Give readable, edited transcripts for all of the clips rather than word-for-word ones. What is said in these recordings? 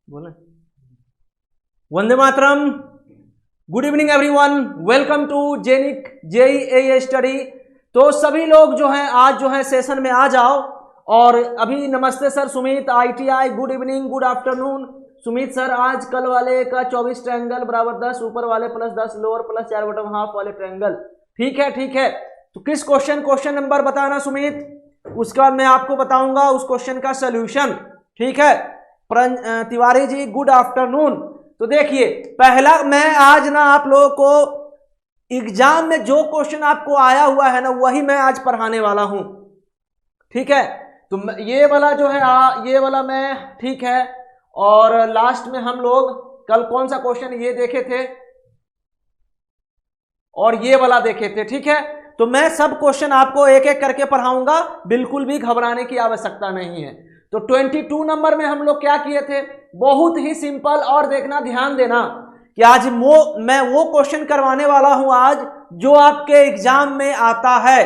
बोले Vande Mataram. Good evening everyone, welcome to जेनिक JEE study. तो सभी लोग जो हैं आज जो है सेशन में आ जाओ। और अभी नमस्ते sir Sumit, ITI, good evening, good afternoon Sumit sir. आज कल वाले का 24 ट्रायंगल बराबर 10, ऊपर वाले plus 10, lower plus 4 bottom half वाले ट्रायंगल। ठीक है ठीक है। तो किस क्वेश्चन नंबर बताना सुमित, उसके बाद मैं आपको बताऊंगा उस क्वेश्चन का सोल्यूशन। ठीक है तिवारी जी, गुड आफ्टरनून। तो देखिए पहला मैं आज ना आप लोगों को एग्जाम में जो क्वेश्चन आपको आया हुआ है ना वही मैं आज पढ़ाने वाला हूं। ठीक है, तो ये वाला जो है ये वाला मैं, ठीक है। और लास्ट में हम लोग कल कौन सा क्वेश्चन ये देखे थे और ये वाला देखे थे। ठीक है, तो मैं सब क्वेश्चन आपको एक एक करके पढ़ाऊंगा, बिल्कुल भी घबराने की आवश्यकता नहीं है। तो 22 नंबर में हम लोग क्या किए थे, बहुत ही सिंपल। और देखना, ध्यान देना कि आज मैं वो क्वेश्चन करवाने वाला हूं आज जो आपके एग्जाम में आता है।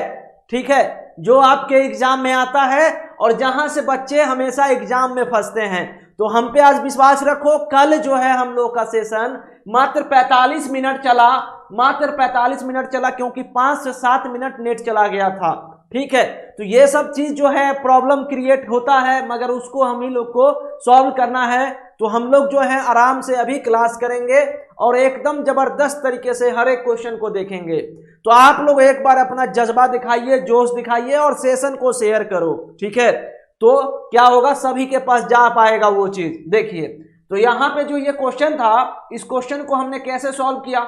ठीक है, जो आपके एग्जाम में आता है और जहां से बच्चे हमेशा एग्जाम में फंसते हैं। तो हम पे आज विश्वास रखो। कल जो है हम लोग का सेशन मात्र 45 मिनट चला, मात्र 45 मिनट चला, क्योंकि 5 से 7 मिनट नेट चला गया था। ठीक है, तो ये सब चीज जो है प्रॉब्लम क्रिएट होता है, मगर उसको हम ही लोग को सॉल्व करना है। तो हम लोग जो है आराम से अभी क्लास करेंगे और एकदम जबरदस्त तरीके से हर एक क्वेश्चन को देखेंगे। तो आप लोग एक बार अपना जज्बा दिखाइए, जोश दिखाइए और सेशन को शेयर करो। ठीक है, तो क्या होगा, सभी के पास जा पाएगा वो चीज। देखिए तो यहां पे जो ये क्वेश्चन था, इस क्वेश्चन को हमने कैसे सॉल्व किया,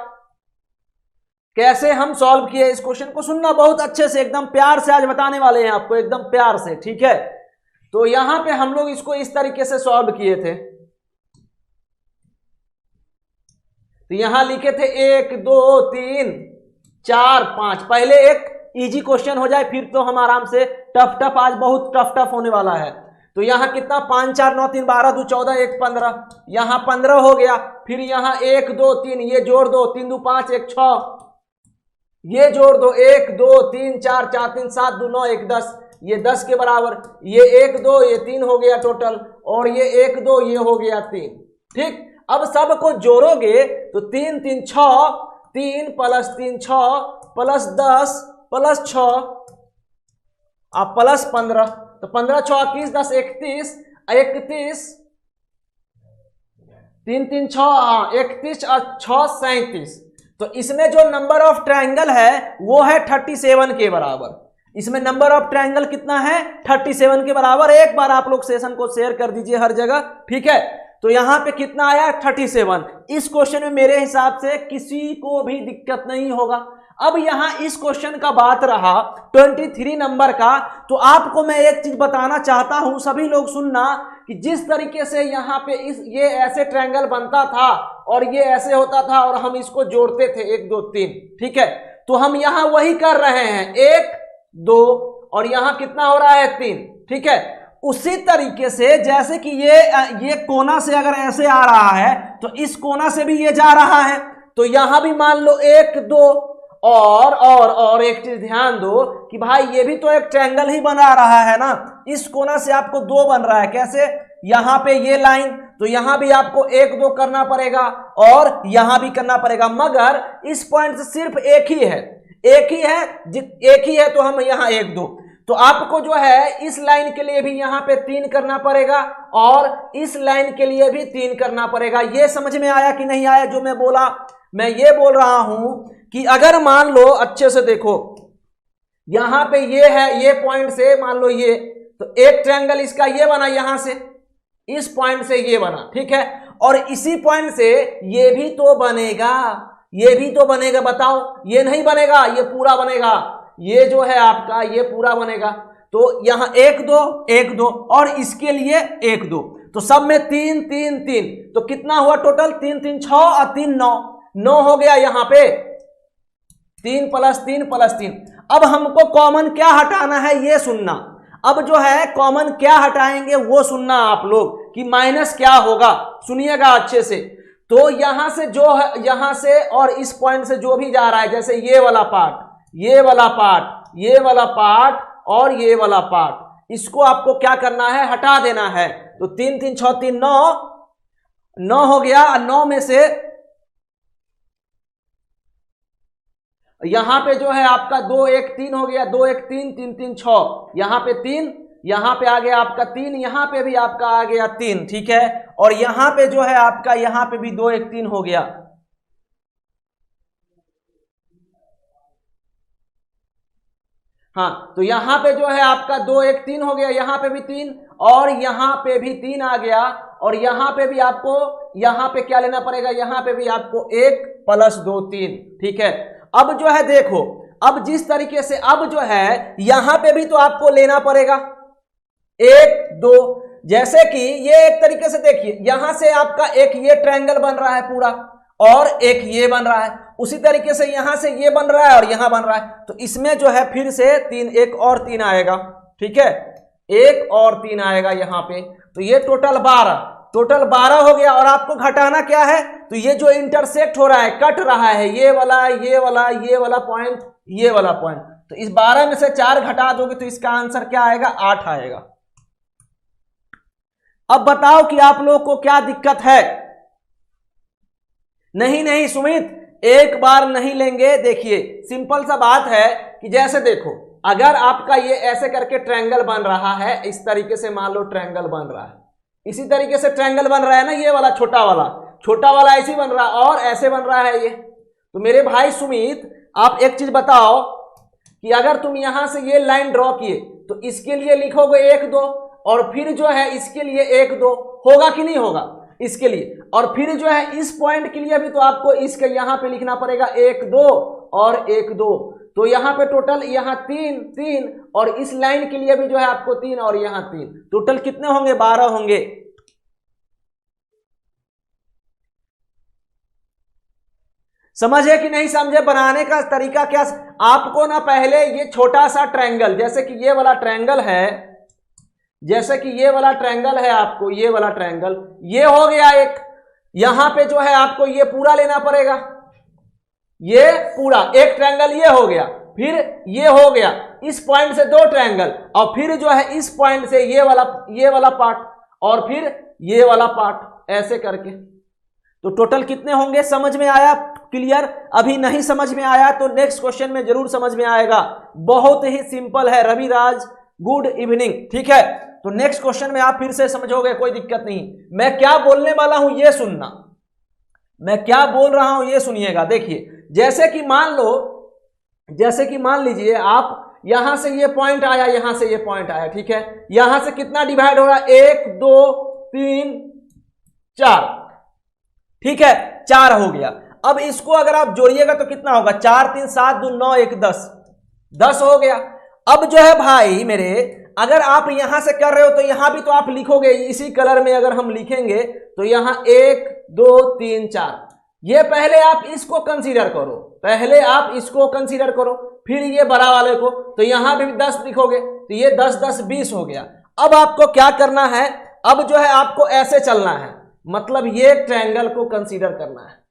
कैसे हम सॉल्व किए इस क्वेश्चन को सुनना बहुत अच्छे से, एकदम प्यार से आज बताने वाले हैं आपको, एकदम प्यार से। ठीक है, तो यहां पे हम लोग इसको इस तरीके से सॉल्व किए थे। तो यहां लिखे थे 1 2 3 4 5। पहले एक इजी क्वेश्चन हो जाए, फिर तो हम आराम से टफ आज बहुत टफ होने वाला है। तो यहां कितना, 5 4 9 3 12 2 14 1 15, यहां 15 हो गया। फिर यहां 1 2 3 ये जोड़ दो, 3 2 5 1 6, ये जोड़ दो, 1 2 3 4 4 3 7 2 9 1 10, ये 10 के बराबर। ये 1 2 ये 3 हो गया टोटल, और ये 1 2 ये हो गया 3। ठीक, अब सबको जोड़ोगे तो 3 3 6, 3 प्लस 3 6 प्लस 10 प्लस 6 अब प्लस 15। तो 15 6 21 10 31 31, 3 3 6 31 और 6 37। तो इसमें जो नंबर ऑफ ट्रायंगल है वो है 37 के बराबर। इसमें नंबर ऑफ ट्रायंगल कितना है, 37 के बराबर। एक बार आप लोग सेशन को शेयर कर दीजिए हर जगह। ठीक है, तो यहां पे कितना आया, 37। इस क्वेश्चन में मेरे हिसाब से किसी को भी दिक्कत नहीं होगा। अब यहां इस क्वेश्चन का बात रहा 23 नंबर का, तो आपको मैं एक चीज बताना चाहता हूं, सभी लोग सुनना, कि जिस तरीके से यहां पे ये ऐसे ट्रायंगल बनता था और ये ऐसे होता था और हम इसको जोड़ते थे 1 2 3। ठीक है, तो हम यहां वही कर रहे हैं, 1 2 और यहां कितना हो रहा है, 3। ठीक है, उसी तरीके से जैसे कि ये कोना से अगर ऐसे आ रहा है तो इस कोना से भी ये जा रहा है। तो यहां भी मान लो 1 2 और एक चीज ध्यान दो कि भाई ये भी तो एक ट्रायंगल ही बना रहा है ना। इस कोना से आपको 2 बन रहा है, कैसे, यहां पे ये लाइन, तो यहां भी आपको 1 2 करना पड़ेगा और यहां भी करना पड़ेगा, मगर इस पॉइंट से सिर्फ एक ही है, एक ही है। तो हम यहां 1 2, तो आपको जो है इस लाइन के लिए भी यहां पे 3 करना पड़ेगा और इस लाइन के लिए भी 3 करना पड़ेगा। ये समझ में आया कि नहीं आया जो मैं बोला? मैं ये बोल रहा हूं कि अगर मान लो, अच्छे से देखो, यहां पे ये है, ये पॉइंट से मान लो ये, तो एक ट्रायंगल इसका ये बना, यहां से इस पॉइंट से ये बना। ठीक है, और इसी पॉइंट से ये भी तो बनेगा, ये भी तो बनेगा। बताओ, ये नहीं बनेगा, ये पूरा बनेगा, ये जो है आपका ये पूरा बनेगा। तो यहां 1 2 1 2 और इसके लिए 1 2, तो सब में 3 3 3। तो कितना हुआ टोटल, 3 3 6 और 3 9 9 हो गया। यहां पे 3 प्लस 3 प्लस 3। अब हमको कॉमन क्या हटाना है ये सुनना। अब जो है कॉमन क्या हटाएंगे वो सुनना आप लोग, कि माइनस क्या होगा, सुनिएगा अच्छे से। तो यहां से जो है, यहां से और इस पॉइंट से जो भी जा रहा है, जैसे ये वाला पार्ट, ये वाला पार्ट, ये वाला पार्ट और ये वाला पार्ट, इसको आपको क्या करना है, हटा देना है। तो 3 3 6 3 9 9 हो गया, 9 में से यहां पे जो है आपका 2 1 3 हो गया, 2 1 3 3 3 6, यहां पे 3, यहां पे आ गया आपका 3, यहां पे भी आपका आ गया 3, ठीक है। और यहां पे जो है आपका यहां पे भी 2 1 3 हो गया। हाँ, तो यहां पे जो है आपका 2 1 3 हो गया, यहां पे भी 3 और यहां पे भी 3 आ गया। और यहां पे भी आपको यहां पे क्या लेना पड़ेगा, यहां पे भी आपको 1 प्लस 2 3, ठीक है। अब जो है देखो, अब जिस तरीके से अब जो है यहां पे भी तो आपको लेना पड़ेगा 1 2, जैसे कि ये एक तरीके से देखिए, यहां से आपका एक ये ट्रायंगल बन रहा है पूरा और एक ये बन रहा है, उसी तरीके से यहां से ये बन रहा है और यहां बन रहा है, तो इसमें जो है फिर से 3 एक और 3 आएगा, ठीक है, 1 और 3 आएगा यहां पे, तो ये टोटल 12 हो गया। और आपको घटाना क्या है, तो ये जो इंटरसेक्ट हो रहा है, कट रहा है, ये वाला ये वाला ये वाला पॉइंट, ये वाला पॉइंट, तो इस 12 में से 4 घटा दोगे तो इसका आंसर क्या आएगा, 8 आएगा। अब बताओ कि आप लोग को क्या दिक्कत है। नहीं सुमित, एक बार नहीं लेंगे। देखिए सिंपल सा बात है कि जैसे देखो, अगर आपका ये ऐसे करके ट्रायंगल बन रहा है, इस तरीके से मान लो ट्रायंगल बन रहा है, इसी तरीके से ट्रायंगल बन रहा है ना, ये वाला छोटा वाला ऐसे बन रहा है और ऐसे बन रहा है ये। तो मेरे भाई सुमित, आप एक चीज बताओ कि अगर तुम यहां से ये लाइन ड्रॉ किए तो इसके लिए लिखोगे 1 2 और फिर जो है इसके लिए 1 2, होगा कि नहीं होगा इसके लिए, और फिर जो है इस पॉइंट के लिए भी तो आपको इसके यहां पे लिखना पड़ेगा 1 2 और 1 2, तो यहां पे टोटल यहां 3 3 और इस लाइन के लिए भी जो है आपको 3 और यहां 3, टोटल कितने होंगे, 12 होंगे। समझे कि नहीं समझे, बनाने का तरीका क्या, आपको ना पहले ये छोटा सा ट्रायंगल, जैसे कि ये वाला ट्रायंगल है, जैसे कि ये वाला ट्रायंगल है, आपको ये वाला ट्रायंगल ये हो गया एक, यहां पे जो है आपको ये पूरा लेना पड़ेगा, ये पूरा एक ट्रायंगल ये हो गया, फिर ये हो गया, इस पॉइंट से 2 ट्रायंगल और फिर जो है इस पॉइंट से ये वाला पार्ट और फिर ये वाला पार्ट, ऐसे करके, तो टोटल कितने होंगे, समझ में आया, क्लियर। अभी नहीं समझ में आया तो नेक्स्ट क्वेश्चन में जरूर समझ में आएगा, बहुत ही सिंपल है। रविराज गुड इवनिंग, ठीक है। तो नेक्स्ट क्वेश्चन में आप फिर से समझोगे, कोई दिक्कत नहीं। मैं क्या बोलने वाला हूं ये सुनना, मैं क्या बोल रहा हूं ये सुनिएगा। देखिए जैसे कि मान लीजिए आप यहां से ये पॉइंट आया, यहां से ये पॉइंट आया, ठीक है, यहां से कितना डिवाइड हो रहा है, 1 2 3 4, ठीक है, 4 हो गया। अब इसको अगर आप जोड़िएगा तो कितना होगा, 4 3 7 2 9 1 10 हो गया। अब जो है भाई मेरे, अगर आप यहां से कर रहे हो तो यहां भी तो आप लिखोगे इसी कलर में, अगर हम लिखेंगे तो यहां 1 2 3 4, ये पहले आप इसको कंसीडर करो, पहले आप इसको कंसीडर करो, फिर ये बड़ा वाले को, तो यहां भी 10 लिखोगे तो ये 10 10 20 हो गया। अब आपको क्या करना है, अब जो है आपको ऐसे चलना है, मतलब ये ट्रायंगल को कंसीडर करना है,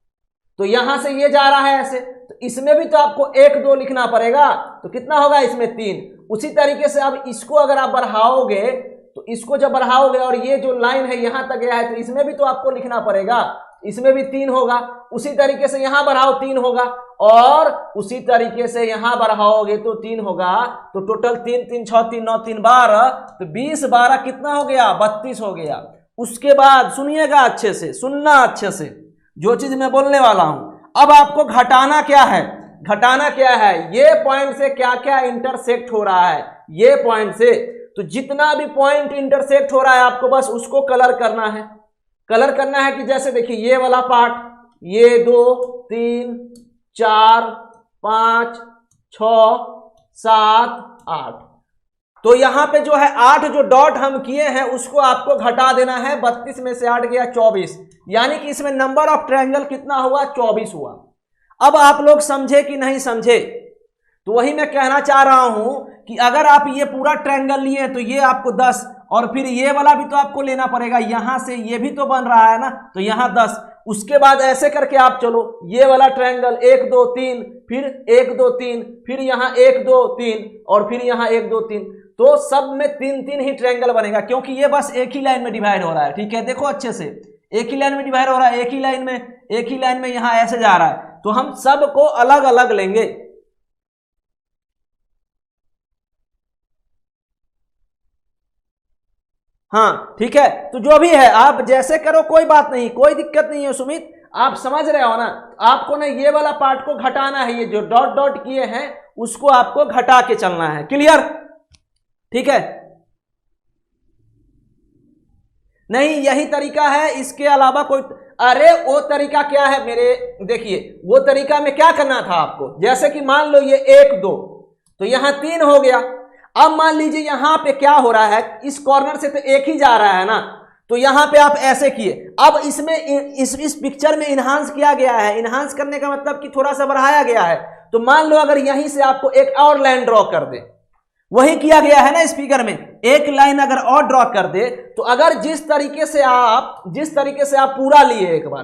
तो यहां से ये जा रहा है ऐसे, तो इसमें भी तो आपको 1 2 लिखना पड़ेगा, तो कितना होगा इसमें 3। उसी तरीके से अब इसको अगर आप बढ़ाओगे, तो इसको जब बढ़ाओगे और ये जो लाइन है यहां तक गया है, तो इसमें भी तो आपको लिखना पड़ेगा, इसमें भी 3 होगा। उसी तरीके से यहां बढ़ाओ 3 होगा, और उसी तरीके से यहां बढ़ाओगे तो 3 होगा, तो टोटल 3 3 6 3 9 3 12, तो 20 12 कितना हो गया, 32 हो गया। उसके बाद सुनिएगा अच्छे से, सुनना अच्छे से जो चीज मैं बोलने वाला हूं। अब आपको घटाना क्या है, घटाना क्या है, ये पॉइंट से क्या क्या इंटरसेक्ट हो रहा है, ये पॉइंट से, तो जितना भी पॉइंट इंटरसेक्ट हो रहा है आपको बस उसको कलर करना है। कलर करना है कि जैसे देखिए ये वाला पार्ट, ये 2 3 4 5 6 7 8, तो यहां पे जो है 8 जो डॉट हम किए हैं उसको आपको घटा देना है, 32 में से 8 गया 24, यानी कि इसमें नंबर ऑफ ट्रायंगल कितना हुआ, 24 हुआ। अब आप लोग समझे कि नहीं समझे, तो वही मैं कहना चाह रहा हूं कि अगर आप ये पूरा ट्रायंगल लिए तो ये आपको 10, और फिर ये वाला भी तो आपको लेना पड़ेगा, यहां से ये भी तो बन रहा है ना, तो यहां 10, उसके बाद ऐसे करके आप चलो, ये वाला ट्रायंगल 1 2 3, फिर 1 2 3, फिर यहां 1 2 3 और फिर यहां 1 2 3, तो सब में 3 3 ही ट्रायंगल बनेगा, क्योंकि ये बस एक ही लाइन में डिवाइड हो रहा है, ठीक है। देखो अच्छे से, एक ही लाइन में डिवाइड हो रहा है, एक ही लाइन में यहां ऐसे जा रहा है, तो हम सबको अलग अलग लेंगे। हाँ ठीक है, तो जो भी है आप जैसे करो, कोई बात नहीं, कोई दिक्कत नहीं है सुमित, आप समझ रहे हो ना। आपको ना ये वाला पार्ट को घटाना है, ये जो डॉट डॉट किए हैं उसको आपको घटा के चलना है। क्लियर? ठीक है, नहीं यही तरीका है, इसके अलावा कोई, अरे वो तरीका क्या है मेरे, देखिए वो तरीका में क्या करना था आपको, जैसे कि मान लो ये 1 2, तो यहां 3 हो गया। अब मान लीजिए यहां पे क्या हो रहा है, इस कॉर्नर से तो एक ही जा रहा है ना, तो यहां पे आप ऐसे किए। अब इसमें इस पिक्चर में इनहांस किया गया है, इनहांस करने का मतलब कि थोड़ा सा बढ़ाया गया है। तो मान लो अगर यहीं से आपको एक और लाइन ड्रॉ कर दे, वही किया गया है ना इस फिगर में, एक लाइन अगर और ड्रॉ कर दे, तो अगर जिस तरीके से आप पूरा लिए, एक बार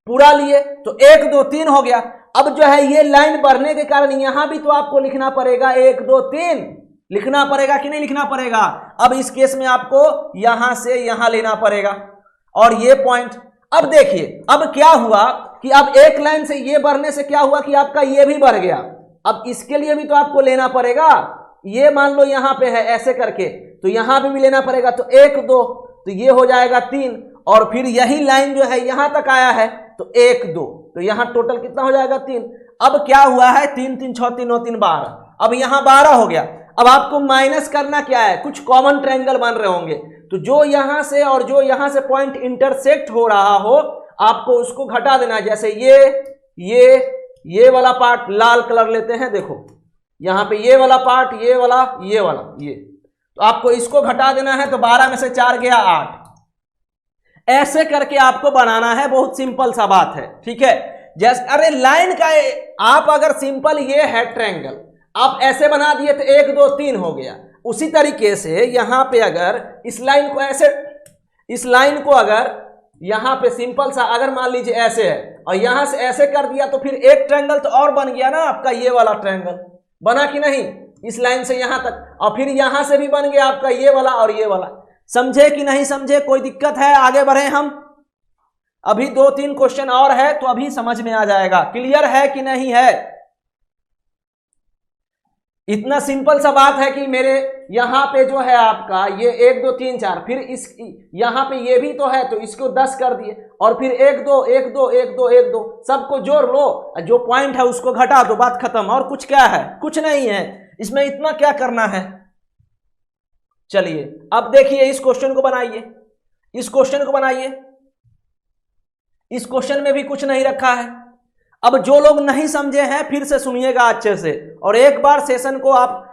पूरा लिए तो 1 2 3 हो गया। अब जो है ये लाइन बढ़ने के कारण यहां भी तो आपको लिखना पड़ेगा 1 2 3, लिखना पड़ेगा कि नहीं लिखना पड़ेगा। अब इस केस में आपको यहां से यहां लेना पड़ेगा और ये पॉइंट। अब देखिए अब क्या हुआ कि अब एक लाइन से ये बढ़ने से क्या हुआ कि आपका ये भी बढ़ गया। अब इसके लिए भी तो आपको लेना पड़ेगा, ये मान लो यहां पे है ऐसे करके, तो यहां भी लेना पड़ेगा, तो 1 2, तो ये हो जाएगा 3, और फिर यही लाइन जो है यहां तक आया है, तो 1 2, तो यहां टोटल कितना हो जाएगा 3। अब क्या हुआ है, 3 3 6 3 9 3 12, अब यहां 12 हो गया। अब आपको माइनस करना क्या है, कुछ कॉमन ट्रायंगल बन रहे होंगे, तो जो यहां से और जो यहां से पॉइंट इंटरसेक्ट हो रहा हो आपको उसको घटा देना है। जैसे ये वाला पार्ट लाल कलर लेते हैं, देखो यहां पे ये वाला पार्ट, ये वाला, ये तो आपको इसको घटा देना है, तो 12 में से 4 गया 8। ऐसे करके आपको बनाना है, बहुत सिंपल सा बात है। ठीक है, जैसे अरे लाइन का आप अगर सिंपल ये है ट्रायंगल, आप ऐसे बना दिए तो 1 2 3 हो गया। उसी तरीके से यहां पे अगर इस लाइन को ऐसे, इस लाइन को अगर यहां पे सिंपल सा अगर मान लीजिए ऐसे है और यहां से ऐसे कर दिया, तो फिर एक ट्रायंगल तो और बन गया ना आपका, ये वाला ट्रायंगल बना कि नहीं, इस लाइन से यहां तक, और फिर यहां से भी बन गया आपका ये वाला और ये वाला। समझे कि नहीं समझे, कोई दिक्कत है? आगे बढ़े हम, अभी 2-3 क्वेश्चन और है तो अभी समझ में आ जाएगा। क्लियर है कि नहीं है? इतना सिंपल सा बात है कि मेरे यहां पे जो है आपका ये 1 2 3 4, फिर इस यहां पे ये भी तो है, तो इसको 10 कर दिए, और फिर 1 2 1 2 1 2 1 2 सबको जोड़ लो, जो पॉइंट है उसको घटा दो, बात खत्म। और कुछ क्या है? कुछ नहीं है इसमें, इतना क्या करना है। चलिए अब देखिए इस क्वेश्चन को बनाइए, इस क्वेश्चन को बनाइए। इस क्वेश्चन में भी कुछ नहीं रखा है। अब जो लोग नहीं समझे हैं फिर से सुनिएगा अच्छे से, और एक बार सेशन को आप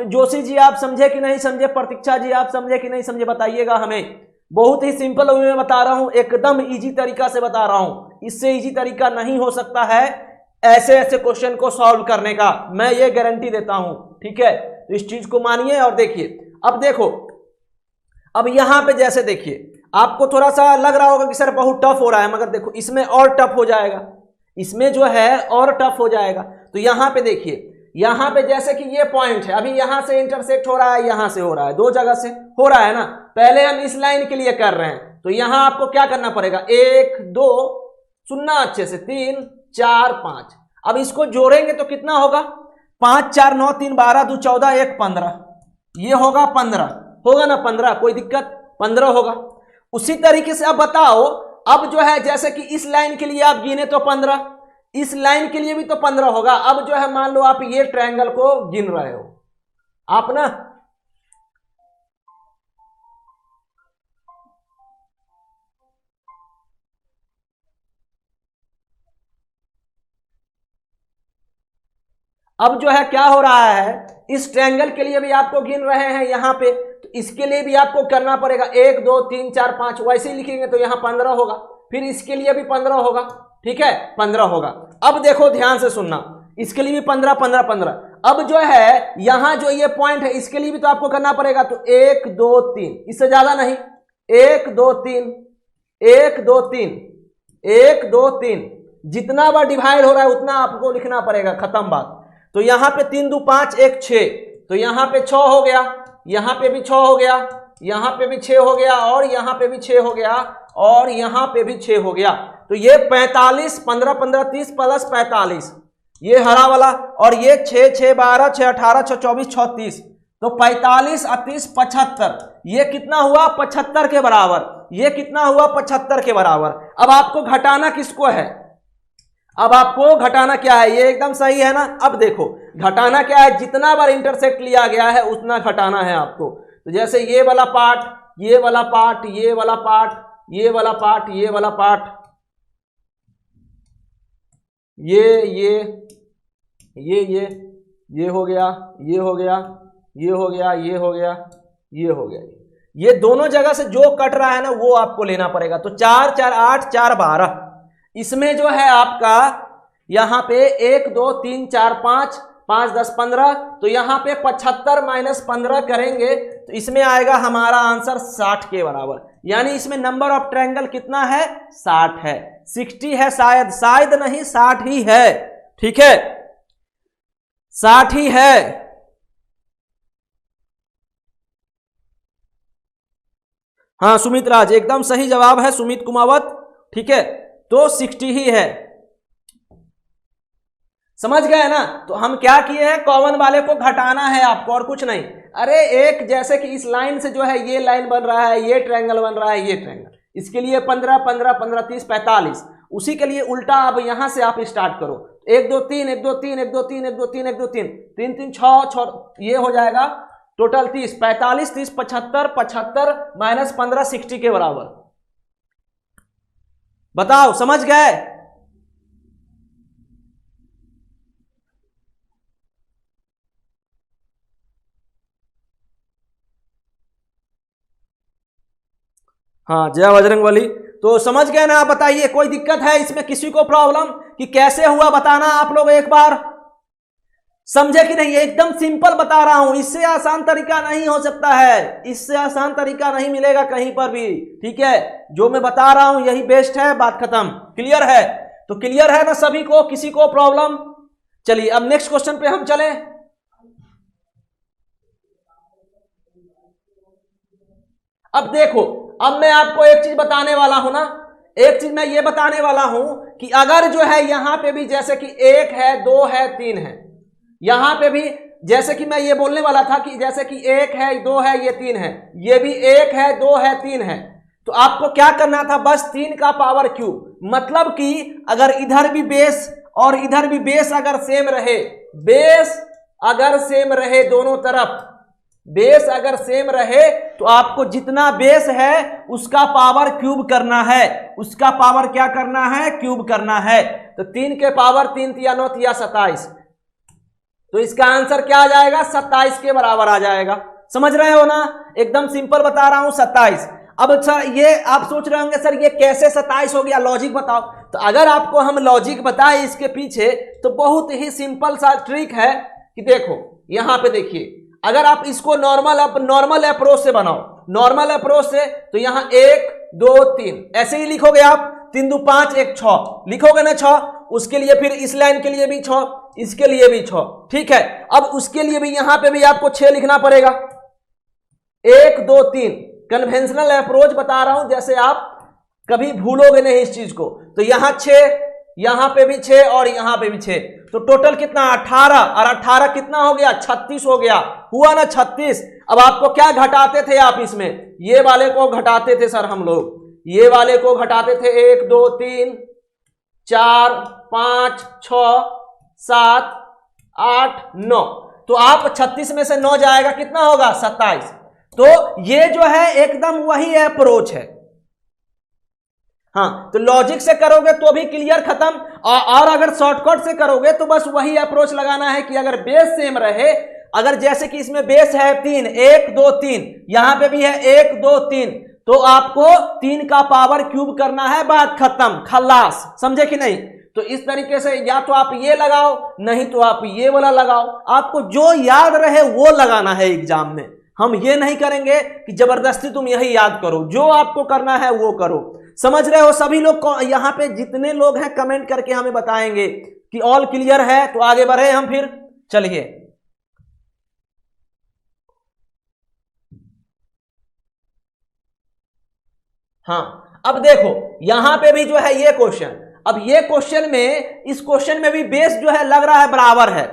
जोशी जी आप समझे कि नहीं समझे, प्रतीक्षा जी आप समझे कि नहीं समझे, बताइएगा हमें। बहुत ही सिंपल वे में बता रहा हूं, एकदम इजी तरीका से बता रहा हूं, इससे इजी तरीका नहीं हो सकता है ऐसे ऐसे क्वेश्चन को सॉल्व करने का, मैं ये गारंटी देता हूं। ठीक है, तो इस चीज को मानिए। और देखिए अब देखो, अब यहां पे जैसे देखिए आपको थोड़ा सा लग रहा होगा कि सर बहुत टफ हो रहा है, मगर देखो इसमें और टफ हो जाएगा, इसमें जो है और टफ हो जाएगा। तो यहां पे देखिए, यहां पे जैसे कि ये पॉइंट है, अभी यहां से इंटरसेक्ट हो रहा है, यहां से हो रहा है, दो जगह से हो रहा है ना। पहले हम इस लाइन के लिए कर रहे हैं, तो यहां आपको क्या करना पड़ेगा, 1 2 सुनना अच्छे से, 3 4 5। अब इसको जोड़ेंगे तो कितना होगा, 5 4 9 3 12 2 14 1 15, ये होगा 15, होगा ना 15, कोई दिक्कत, 15 होगा। उसी तरीके से अब बताओ, अब जो है जैसे कि इस लाइन के लिए आप गिने तो 15, इस लाइन के लिए भी तो 15 होगा। अब जो है मान लो आप ये ट्रायंगल को गिन रहे हो आप ना, अब जो है क्या हो रहा है, इस ट्रायंगल के लिए भी आपको गिन रहे हैं यहां पे, तो इसके लिए भी आपको करना पड़ेगा 1 2 3 4 5, वैसे ही लिखेंगे तो यहां 15 होगा, फिर इसके लिए भी 15 होगा। ठीक है, 15 होगा। अब देखो ध्यान से सुनना, इसके लिए भी 15 15 15। अब जो है यहां जो ये पॉइंट है इसके लिए भी तो आपको करना पड़ेगा, तो 1 2 3, इससे ज्यादा नहीं, 1 2 3 1 2 3 1 2 3, जितना बार डिवाइड हो रहा है उतना आपको लिखना पड़ेगा, खत्म बात। तो यहां पे 3 2 5 1 6, तो यहां पे 6 हो गया, यहां पे भी 6 हो गया, यहां पे भी 6 हो गया, और यहां पे भी 6 हो गया, और यहां पे भी 6 हो गया। तो ये 45, 15 15 30 प्लस 45, ये हरा वाला, और ये 6 6 12 6 18 6 24 6 30, तो 45 और 30 75, ये कितना हुआ 75 के बराबर, ये कितना हुआ 75 के बराबर। अब आपको घटाना किसको है, अब आपको घटाना क्या है, ये एकदम सही है ना। अब देखो घटाना क्या है, जितना बार इंटरसेक्ट लिया गया है उतना घटाना है आपको। तो जैसे ये वाला पार्ट, ये वाला पार्ट, ये वाला पार्ट, ये वाला पार्ट, ये वाला पार्ट, ये हो गया, ये हो गया, ये हो गया, ये हो गया, ये हो गया, ये दोनों जगह से जो कट रहा है ना वो आपको लेना पड़ेगा। तो 4 4 8 4 12, इसमें जो है आपका यहां पे 1 2 3 4 5 5 10 15, तो यहां पे 75 माइनस 15 करेंगे तो इसमें आएगा हमारा आंसर 60 के बराबर। यानी इसमें नंबर ऑफ ट्रायंगल कितना है, 60 है। 60 है शायद, शायद नहीं 60 ही है, ठीक है 60 ही है। हाँ सुमित राज एकदम सही जवाब है, सुमित कुमावत, ठीक है तो 60 ही है, समझ गए ना। तो हम क्या किए हैं, कॉमन वाले को घटाना है आपको और कुछ नहीं। अरे एक जैसे कि इस लाइन से जो है ये लाइन बन रहा है, ये ट्रायंगल बन रहा है, ये ट्रायंगल, इसके लिए 15 15 15 30 45, उसी के लिए उल्टा अब यहां से आप स्टार्ट करो, 1 2 3 1 2 3 1 2 3 1 2 3 1 2 3 3 3 6 6, ये हो जाएगा टोटल 30 45 30 75 75 माइनस 15 60 के बराबर। बताओ समझ गए। हाँ जय बजरंगबली, तो समझ गए ना आप, बताइए कोई दिक्कत है इसमें, किसी को प्रॉब्लम कि कैसे हुआ बताना आप लोग एक बार, समझे कि नहीं। एकदम सिंपल बता रहा हूं, इससे आसान तरीका नहीं हो सकता है, इससे आसान तरीका नहीं मिलेगा कहीं पर भी, ठीक है जो मैं बता रहा हूं यही बेस्ट है, बात खत्म। क्लियर है, तो क्लियर है ना सभी को, किसी को प्रॉब्लम। चलिए अब नेक्स्ट क्वेश्चन पे हम चलें। अब देखो, अब मैं आपको एक चीज बताने वाला हूं ना, एक चीज मैं ये बताने वाला हूं कि अगर जो है यहां पे भी जैसे कि 1 है 2 है 3 है, यहां पे भी जैसे कि मैं ये बोलने वाला था कि जैसे कि 1 है 2 है ये 3 है, ये भी 1 है 2 है 3 है, तो आपको क्या करना था, बस 3 का पावर क्यूब। मतलब कि अगर इधर भी बेस और इधर भी बेस अगर सेम रहे, बेस अगर सेम रहे दोनों तरफ, बेस अगर सेम रहे तो आपको जितना बेस है उसका पावर क्यूब करना है, उसका पावर क्या करना है, क्यूब करना है। तो 3 के पावर 3 या 9 या 27, तो इसका आंसर क्या आ जाएगा, 27 के बराबर आ जाएगा। समझ रहे हो ना, एकदम सिंपल बता रहा हूं 27। अब सर ये आप सोच रहे होंगे सर ये कैसे 27 हो गया, लॉजिक बताओ। तो अगर आपको हम लॉजिक बताएं इसके पीछे तो बहुत ही सिंपल सा ट्रिक है कि देखो यहां पे देखिए, अगर आप इसको नॉर्मल अप्रोच से बनाओ, नॉर्मल अप्रोच से, तो यहां 1 2 3 ऐसे ही लिखोगे आप, 3 2 5 1 6 लिखोगे ना 6, उसके लिए फिर इस लाइन के लिए भी 6, इसके लिए भी 6, ठीक है। अब उसके लिए भी यहां पे भी आपको 6 लिखना पड़ेगा, 1 2 3, कन्वेंशनल अप्रोच बता रहा हूं, जैसे आप कभी भूलोगे नहीं इस चीज को। तो यहां 6, यहां पे भी 6 और यहां पे भी 6, तो टोटल कितना 18, और 18 कितना हो गया 36 हो गया, हुआ ना 36। अब आपको क्या घटाते थे आप इसमें, ये वाले को घटाते थे सर हम लोग, ये वाले को घटाते थे 1 2 3 4 5 6 7 8 9, तो आप 36 में से 9 जाएगा कितना होगा 27। तो ये जो है एकदम वही अप्रोच है। हाँ तो लॉजिक से करोगे तो भी क्लियर खत्म, और अगर शॉर्टकट से करोगे तो बस वही अप्रोच लगाना है कि अगर बेस सेम रहे, अगर जैसे कि इसमें बेस है 3 1 2 3, यहां पे भी है 1 2 3, तो आपको 3 का पावर क्यूब करना है, बात खत्म खल्लास, समझे कि नहीं। तो इस तरीके से या तो आप ये लगाओ, नहीं तो आप ये वाला लगाओ, आपको जो याद रहे वो लगाना है एग्जाम में। हम ये नहीं करेंगे कि जबरदस्ती तुम यही याद करो, जो आपको करना है वो करो। समझ रहे हो सभी लोग को, यहां पे जितने लोग हैं कमेंट करके हमें बताएंगे कि ऑल क्लियर है, तो आगे बढ़े हम फिर। चलिए हाँ अब देखो यहां पे भी जो है ये क्वेश्चन, अब ये क्वेश्चन में, इस क्वेश्चन में भी बेस जो है लग रहा है बराबर है,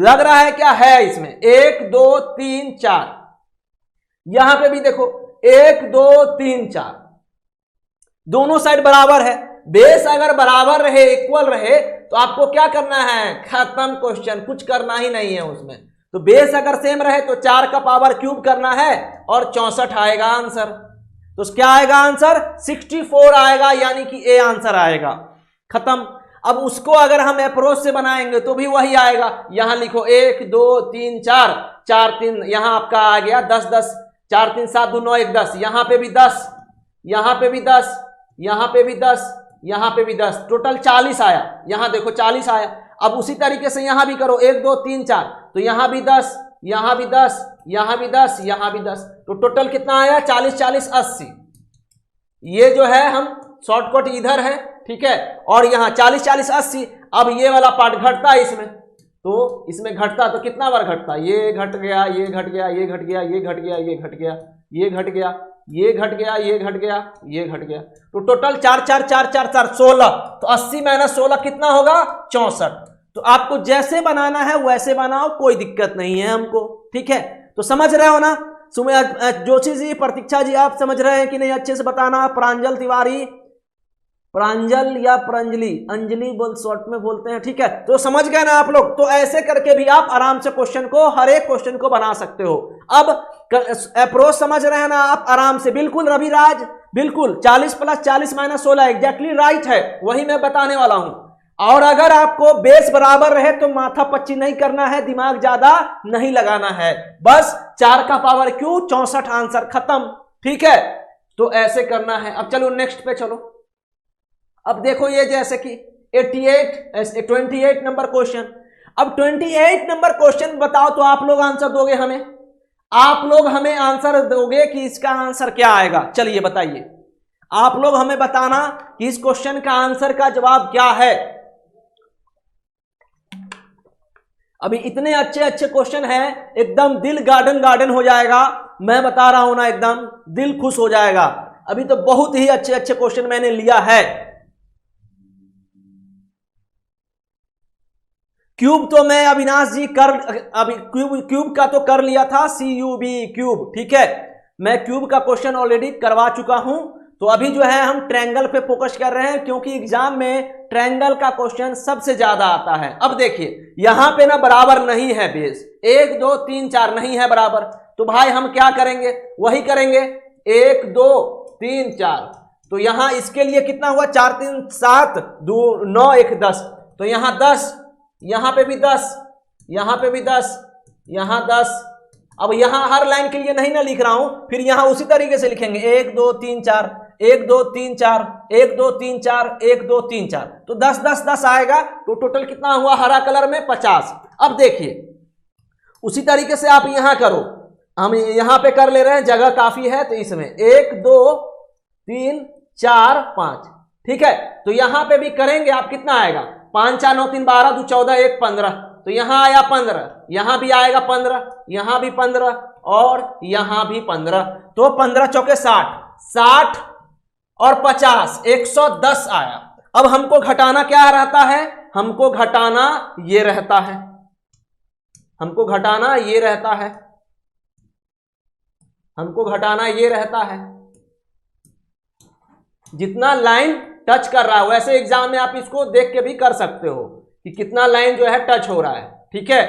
लग रहा है क्या है इसमें 1 2 3 4, यहां पे भी देखो 1 2 3 4, दोनों साइड बराबर है। बेस अगर बराबर रहे, इक्वल रहे, तो आपको क्या करना है, खत्म क्वेश्चन, कुछ करना ही नहीं है उसमें। तो बेस अगर सेम रहे तो 4 का पावर क्यूब करना है और 64 आएगा आंसर। तो क्या आएगा आंसर, 64 आएगा, यानी कि ए आंसर आएगा, खत्म। अब उसको अगर हम अप्रोच से बनाएंगे तो भी वही आएगा। यहां लिखो 1 2 3 4, 4 3, यहां आपका आ गया 10 10, 4 3 7 2 9 1 10, यहां पे भी 10, यहां पे भी 10, यहां पे भी 10, यहां पे भी 10, टोटल 40 आया। यहां देखो 40 आया। अब उसी तरीके से यहां भी करो 1 2 3 4, तो यहां भी 10, यहां भी 10, यहां भी 10, यहां भी 10, तो टोटल कितना आया 40 40 80। ये जो है हम शॉर्टकट इधर है, ठीक है, और यहां 40 40 80। अब ये वाला पार्ट घटता है इसमें, तो इसमें घटता तो कितना बार घटता, ये घट गया, ये घट गया, ये घट गया, ये घट गया, ये घट गया, ये घट गया, ये घट गया, ये घट गया, ये घट गया, तो टोटल 4 4 4 4 4 16। तो 80 माइनस 16 कितना होगा 64। तो आपको जैसे बनाना है वैसे बनाओ, कोई दिक्कत नहीं है हमको, ठीक है। तो समझ रहे हो ना, जोशी जी, प्रतीक्षा जी, आप समझ रहे हैं कि नहीं, अच्छे से बताना। प्रांजल तिवारी, प्रांजल या प्रांजलि, अंजलि बोल शॉर्ट में बोलते हैं, ठीक है। तो समझ गए ना आप लोग। तो ऐसे करके भी आप आराम से क्वेश्चन को, हर एक क्वेश्चन को बना सकते हो। अब अप्रोच समझ रहे हैं ना आप आराम से, बिल्कुल रविराज, बिल्कुल 40 प्लस 40 माइनस 16 एग्जैक्टली राइट है, वही मैं बताने वाला हूं। और अगर आपको बेस बराबर रहे तो माथा पच्ची नहीं करना है, दिमाग ज्यादा नहीं लगाना है, बस 4 का पावर क्यू 64 आंसर, खत्म, ठीक है। तो ऐसे करना है। अब चलो नेक्स्ट पे चलो। अब देखो ये जैसे कि 28 नंबर क्वेश्चन। अब 28 नंबर क्वेश्चन बताओ तो आप लोग आंसर दोगे हमें, आप लोग हमें आंसर दोगे कि इसका आंसर क्या आएगा। चलिए बताइए, आप लोग हमें बताना कि इस क्वेश्चन का आंसर का जवाब क्या है। अभी इतने अच्छे अच्छे क्वेश्चन हैं, एकदम दिल गार्डन गार्डन हो जाएगा, मैं बता रहा हूं ना, एकदम दिल खुश हो जाएगा। अभी तो बहुत ही अच्छे अच्छे क्वेश्चन मैंने लिया है। क्यूब तो मैं अविनाश जी अभी क्यूब का तो कर लिया था, CUB क्यूब, ठीक है, मैं क्यूब का क्वेश्चन ऑलरेडी करवा चुका हूं। तो अभी जो है हम ट्रायंगल पे फोकस कर रहे हैं, क्योंकि एग्जाम में ट्रायंगल का क्वेश्चन सबसे ज्यादा आता है। अब देखिए यहां पे ना बराबर नहीं है बेस, 1 2 3 4 नहीं है बराबर, तो भाई हम क्या करेंगे, वही करेंगे 1 2 3 4। तो यहां इसके लिए कितना हुआ, 4 3 7 2 9 1 10, तो यहां 10, यहां पे भी 10, यहां पे भी 10, यहां 10। अब यहां हर लाइन के लिए नहीं ना लिख रहा हूं, फिर यहां उसी तरीके से लिखेंगे 1 2 3 4, 1 2 3 4, 1 2 3 4, 1 2 3 4, तो 10 10 10 आएगा। तो टोटल कितना हुआ हरा कलर में 50। अब देखिए उसी तरीके से आप यहां करो, हम यहां पे कर ले रहे हैं, जगह काफी है, तो इसमें 1 2 3 4 5, ठीक है। तो यहां पे भी करेंगे, आप कितना आएगा, 5 4 9 3 12 2 14 1 15, तो यहां आया 15, यहां भी आएगा 15, यहां भी 15 और यहां भी 15, तो 15 चौके 60, 60 और 50 110 आया। अब हमको घटाना क्या रहता है, हमको घटाना ये रहता है, हमको घटाना ये रहता है, हमको घटाना ये रहता है। जितना लाइन टच कर रहा है, वैसे एग्जाम में आप इसको देख के भी कर सकते हो कि कितना लाइन जो है टच हो रहा है, ठीक है।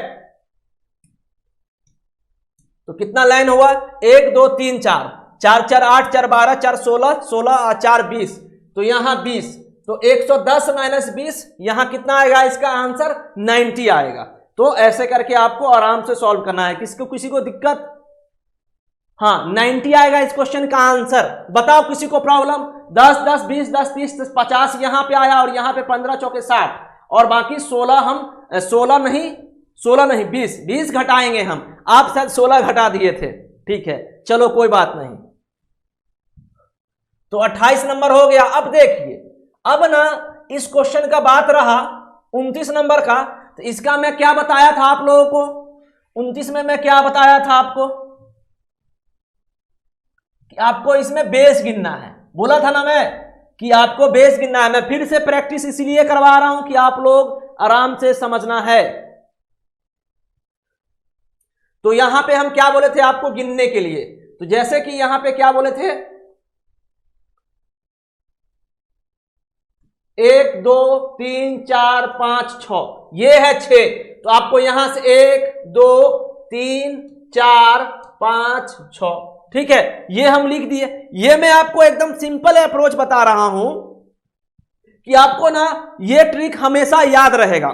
तो कितना लाइन हुआ, 1 2 3 4, 4 4 8 4 12 4 16, 16 और 4 20, तो यहां 20, तो 110 माइनस 20, यहां कितना आएगा, इसका आंसर 90 आएगा। तो ऐसे करके आपको आराम से सॉल्व करना है, किसी को दिक्कत, हाँ 90 आएगा इस क्वेश्चन का आंसर। बताओ किसी को प्रॉब्लम, 10 10 20 10 30 50 यहां पे आया और यहां पे 15 चौके 60 और बाकी 16, हम 16 नहीं 20 घटाएंगे हम, आप शायद 16 घटा दिए थे, ठीक है, चलो कोई बात नहीं। तो 28 नंबर हो गया। अब देखिए, अब ना इस क्वेश्चन का बात रहा 29 नंबर का, तो इसका मैं क्या बताया था आप लोगों को, 29 में मैं क्या बताया था आपको कि आपको इसमें बेस गिनना है, बोला था ना मैं कि आपको बेस गिनना है। मैं फिर से प्रैक्टिस इसलिए करवा रहा हूं कि आप लोग आराम से समझना है। तो यहां पे हम क्या बोले थे आपको गिनने के लिए, तो जैसे कि यहां पे क्या बोले थे, 1 2 3 4 5 6, ये है 6। तो आपको यहां से 1 2 3 4 5 6, ठीक है, ये हम लिख दिए। ये मैं आपको एकदम सिंपल अप्रोच बता रहा हूं कि आपको ना ये ट्रिक हमेशा याद रहेगा।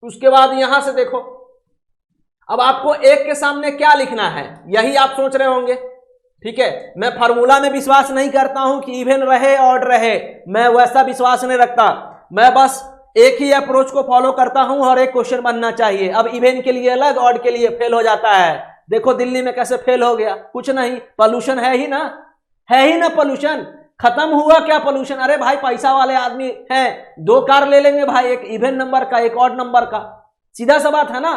उसके बाद यहां से देखो, अब आपको एक के सामने क्या लिखना है यही आप सोच रहे होंगे, ठीक है। मैं फार्मूला में विश्वास नहीं करता हूं कि इवन रहे ऑड रहे, मैं वैसा विश्वास नहीं रखता। मैं बस एक ही अप्रोच को फॉलो करता हूं और एक क्वेश्चन बनना चाहिए। अब इवन के लिए अलग, ऑड के लिए फेल हो जाता है। देखो दिल्ली में कैसे फेल हो गया, कुछ नहीं, पोल्यूशन है ही ना, है ही ना पोल्यूशन। खत्म हुआ क्या पोल्यूशन? अरे भाई पैसा वाले आदमी हैं, 2 कार ले लेंगे भाई, एक इवन नंबर का एक ऑड नंबर का, सीधा सा बात है ना।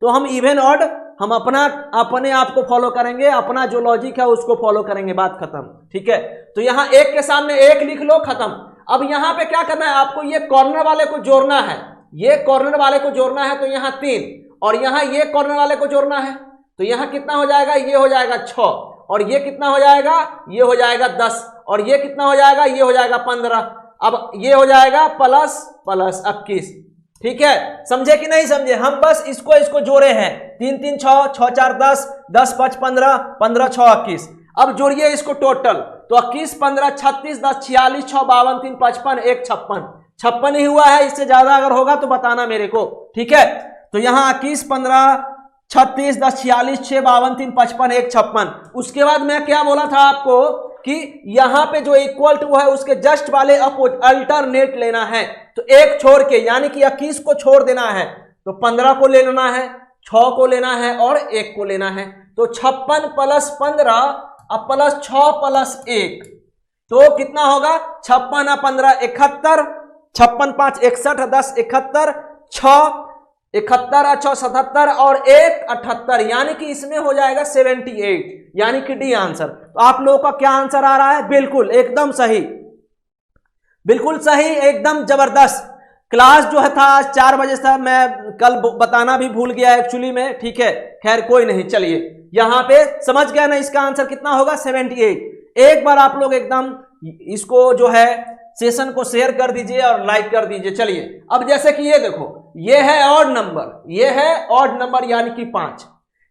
तो हम इवन ऑड हम अपने आप को फॉलो करेंगे, अपना जो लॉजिक है उसको फॉलो करेंगे, बात खत्म, ठीक है। तो यहां एक के सामने एक लिख लो, खत्म। अब यहां पे क्या करना है आपको, ये कॉर्नर वाले को जोड़ना है, ये कॉर्नर वाले को जोड़ना है, तो यहां 3, और यहां ये कॉर्नर वाले को जोड़ना है, तो यहां कितना हो जाएगा, ये हो जाएगा 6, और ये कितना हो जाएगा, ये हो जाएगा 10, और ये कितना हो जाएगा, ये हो जाएगा 15। अब ये हो जाएगा प्लस प्लस 21, ठीक है। समझे कि नहीं समझे? हम बस इसको जोड़े हैं, 3 3 6 6 4 10 10 5 15 15 6 21। अब जोड़िए इसको टोटल, तो 21 15 36 10 46 6 52 3 55 1 56, 56 ही हुआ है। इससे ज्यादा अगर होगा तो बताना मेरे को, ठीक है। तो यहाँ 21 15 36 10 46 6 52 3 55 1 56। उसके बाद मैं क्या बोला था आपको कि यहां पे जो इक्वल टू है उसके जस्ट वाले अल्टरनेट लेना है, तो एक छोड़ के, यानी कि 21 को छोड़ देना है, तो 15 को ले लेना है, 6 को लेना है और 1 को लेना है। तो 56 प्लस 15 अब प्लस 6 प्लस 1, तो कितना होगा, 56 और 15 71, 56 5 61 10 71, 6 71 और 6 77 और 1 78, यानी कि इसमें हो जाएगा 78, यानी कि डी आंसर। तो आप लोगों का क्या आंसर आ रहा है? बिल्कुल एकदम सही, बिल्कुल सही, एकदम जबरदस्त। क्लास जो है था आज 4 बजे से, मैं कल बताना भी भूल गया एक्चुअली में, ठीक है, खैर कोई नहीं। चलिए यहां पे समझ गया ना, इसका आंसर कितना होगा, 78। एक बार आप लोग एकदम इसको जो है सेशन को शेयर कर दीजिए और लाइक कर दीजिए। चलिए अब जैसे कि ये देखो, ये है ऑड नंबर, ये है ऑड नंबर यानी कि 5,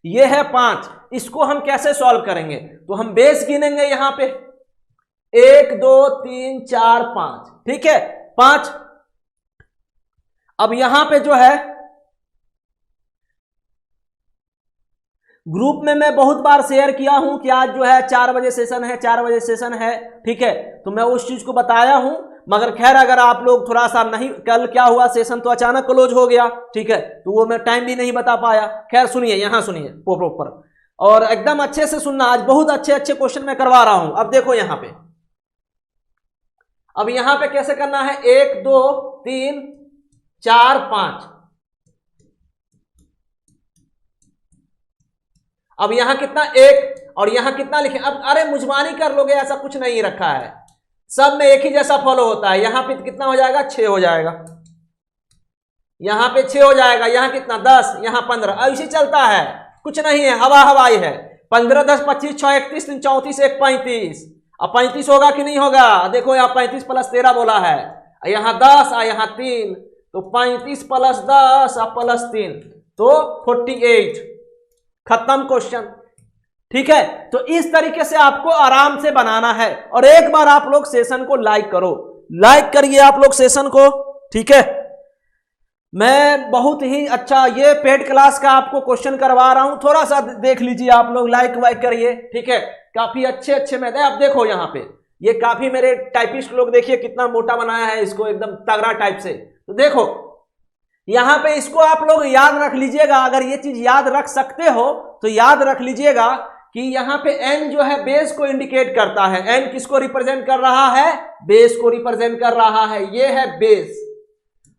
ये है 5। इसको हम कैसे सॉल्व करेंगे? तो हम बेस गिनेंगे यहां पे, 1 2 3 4 5, ठीक है, 5। अब यहां पे जो है ग्रुप में मैं बहुत बार शेयर किया हूं कि आज जो है 4 बजे सेशन है, 4 बजे सेशन है, ठीक है, तो मैं उस चीज को बताया हूं। मगर खैर अगर आप लोग थोड़ा सा नहीं, कल क्या हुआ, सेशन तो अचानक क्लोज हो गया, ठीक है, तो वो मैं टाइम भी नहीं बता पाया। खैर सुनिए, यहां सुनिए प्रॉपर, और एकदम अच्छे से सुनना, आज बहुत अच्छे अच्छे क्वेश्चन मैं करवा रहा हूं। अब देखो यहां पे, अब यहां पे कैसे करना है, 1 2 3 4 5। अब यहां कितना, 1, और यहां कितना लिखे? अब अरे मुजमानी कर लोगे, ऐसा कुछ नहीं रखा है, सब में एक ही जैसा फॉलो होता है। यहां पे कितना हो जाएगा, 6 हो जाएगा, यहां पे 6 हो जाएगा, यहां कितना 10, यहां 15, ऐसे चलता है, कुछ नहीं है, हवा हवाई है। 15 10 25 6 31 3 34 1 35। अब 35 होगा कि नहीं होगा? देखो यहाँ 35 प्लस 13 बोला है, यहां 10 और यहां 3, तो 35 प्लस 10 और प्लस 3, तो 48। खत्म क्वेश्चन, ठीक है। तो इस तरीके से आपको आराम से बनाना है। और एक बार आप लोग सेशन को लाइक करो, लाइक करिए आप लोग सेशन को, ठीक है। मैं बहुत ही अच्छा ये पेड क्लास का आपको क्वेश्चन करवा रहा हूं, थोड़ा सा देख लीजिए आप लोग, लाइक वाइक करिए, ठीक है। काफी अच्छे अच्छे मैं अब देखो यहाँ पे, ये काफी मेरे टाइपिस्ट लोग देखिए कितना मोटा बनाया है इसको, एकदम तगड़ा टाइप से। तो देखो यहां पे इसको आप लोग याद रख लीजिएगा, अगर ये चीज याद रख सकते हो तो याद रख लीजिएगा कि यहां पे n जो है बेस को इंडिकेट करता है। n किसको रिप्रेजेंट कर रहा है? बेस को रिप्रेजेंट कर रहा है, ये है बेस।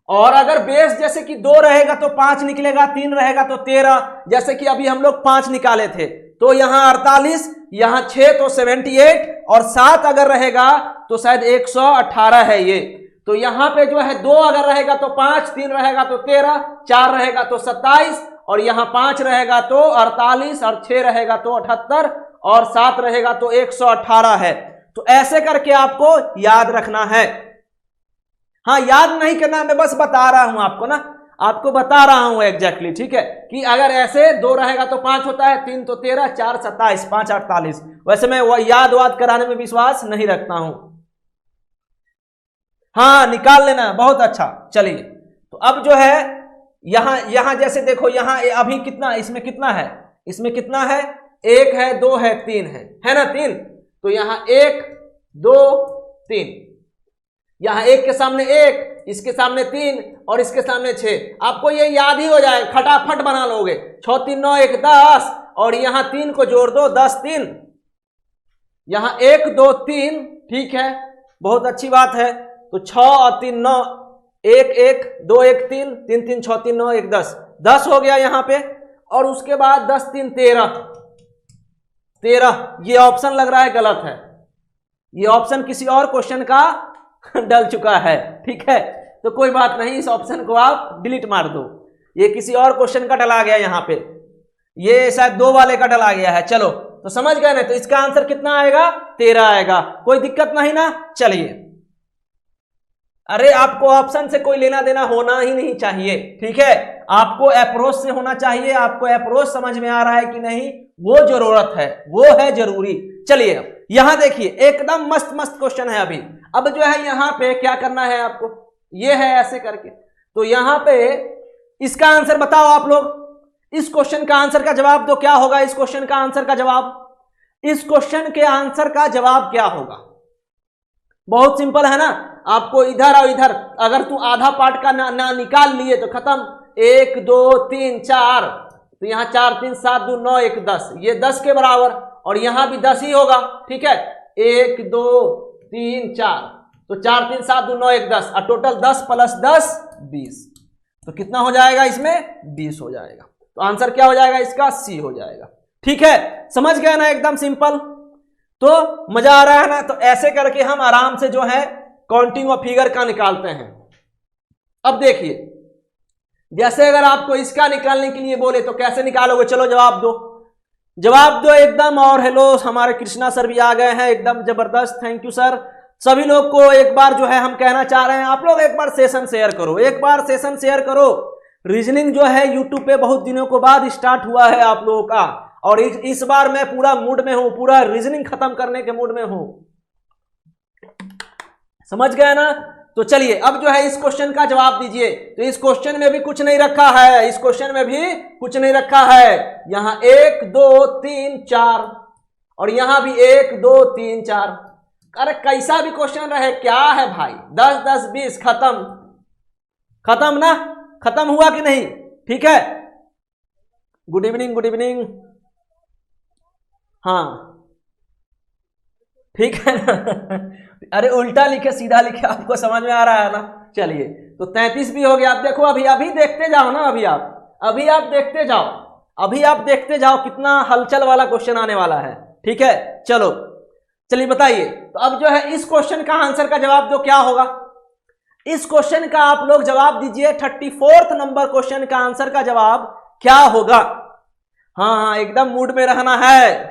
और अगर बेस जैसे कि 2 रहेगा तो 5 निकलेगा, 3 रहेगा तो 13, जैसे कि अभी हम लोग 5 निकाले थे, तो यहां 48, यहां 6 तो 78, और 7 अगर रहेगा तो शायद 118 है ये। तो यहां पे जो है 2 अगर रहेगा तो 5, 3 रहेगा तो 13, 4 रहेगा तो 27, और यहां 5 रहेगा तो 48, और 6 रहेगा तो 78, और 7 रहेगा तो 118 है। तो ऐसे करके आपको याद रखना है। हाँ, याद नहीं करना, मैं बस बता रहा हूं आपको ना, आपको बता रहा हूं एग्जैक्टली, ठीक है, कि अगर ऐसे 2 रहेगा तो 5 होता है, 3 तो 13, 4 27, 5 48। वैसे मैं वो याद वाद कराने में विश्वास नहीं रखता हूं। हाँ, निकाल लेना, बहुत अच्छा। चलिए, तो अब जो है यहां जैसे देखो, यहां अभी कितना, इसमें कितना है, इसमें कितना है, 1 है, 2 है, 3 है ना, 3। तो यहां 1 2 3, यहां 1 के सामने 1, इसके सामने 3, और इसके सामने 6। आपको ये याद ही हो जाएगा, फटाफट बना लोगे। 6 3 9 1 10, और यहां 3 को जोड़ दो, 10 3, यहां 1 2 3, ठीक है, बहुत अच्छी बात है। तो 6 और 3 9, 1 1 2 1 3, 3 3 6 3 9 1 10, 10 हो गया यहां पे। और उसके बाद 10 3 13, 13। ये ऑप्शन लग रहा है गलत है, ये ऑप्शन किसी और क्वेश्चन का डल चुका है, ठीक है, तो कोई बात नहीं, इस ऑप्शन को आप डिलीट मार दो, ये किसी और क्वेश्चन का डला गया यहां पे, ये शायद 2 वाले का डला गया है। चलो, तो समझ गए ना, तो इसका आंसर कितना आएगा, 13 आएगा, कोई दिक्कत नहीं ना। चलिए, अरे आपको ऑप्शन से कोई लेना देना होना ही नहीं चाहिए, ठीक है, आपको अप्रोच से होना चाहिए। आपको अप्रोच समझ में आ रहा है कि नहीं, वो जरूरत है, वो है जरूरी। चलिए, यहां देखिए, एकदम मस्त मस्त क्वेश्चन है अभी। अब जो है यहां पे क्या करना है आपको, ये है ऐसे करके, तो यहां पे इसका आंसर बताओ आप लोग, इस क्वेश्चन का आंसर का जवाब दो, क्या होगा इस क्वेश्चन का आंसर का जवाब, इस क्वेश्चन के आंसर का जवाब क्या होगा। बहुत सिंपल है ना, आपको इधर और इधर, अगर तू आधा पार्ट का ना निकाल लिए तो खत्म। 1 2 3 4, तो यहां 4 3 7 2 9 1 10, ये 10 के बराबर, और यहां भी 10 ही होगा, ठीक है। 1 2 3 4, तो 4 3 7 2 9 1 10, और टोटल 10 + 10 20, तो कितना हो जाएगा इसमें, 20 हो जाएगा। तो आंसर क्या हो जाएगा इसका, सी हो जाएगा, ठीक है, समझ गए ना, एकदम सिंपल। तो मजा आ रहा है ना। तो ऐसे करके हम आराम से जो है काउंटिंग और फिगर का निकालते हैं। अब देखिए, जैसे अगर आपको इसका निकालने के लिए बोले तो कैसे निकालोगे, चलो जवाब दो, जवाब दो एकदम। और हेलो, हमारे कृष्णा सर भी आ गए हैं, एकदम जबरदस्त, थैंक यू सर। सभी लोग को एक बार जो है हम कहना चाह रहे हैं, आप लोग एक बार सेशन शेयर करो, एक बार सेशन शेयर करो। रीजनिंग जो है यूट्यूब पे बहुत दिनों के बाद स्टार्ट हुआ है आप लोगों का, और इस बार मैं पूरा मूड में हूं, पूरा रीजनिंग खत्म करने के मूड में हूं, समझ गए ना। तो चलिए, अब जो है इस क्वेश्चन का जवाब दीजिए। तो इस क्वेश्चन में भी कुछ नहीं रखा है, इस क्वेश्चन में भी कुछ नहीं रखा है। यहां 1 2 3 4, और यहां भी 1 2 3 4। अरे कैसा भी क्वेश्चन रहे, क्या है भाई, 10 10 20, खत्म, खत्म ना, खत्म हुआ कि नहीं, ठीक है। गुड इवनिंग, गुड इवनिंग, हाँ ठीक है ना। अरे उल्टा लिखे सीधा लिखे, आपको समझ में आ रहा है ना। चलिए, तो 33 भी हो गया। आप देखो, अभी देखते जाओ ना, अभी आप देखते जाओ, अभी आप देखते जाओ, कितना हलचल वाला क्वेश्चन आने वाला है, ठीक है। चलो, चलिए बताइए। तो अब जो है इस क्वेश्चन का आंसर का जवाब दो, क्या होगा इस क्वेश्चन का, आप लोग जवाब दीजिए। 34 नंबर क्वेश्चन का आंसर का जवाब क्या होगा। हाँ, एकदम मूड में रहना है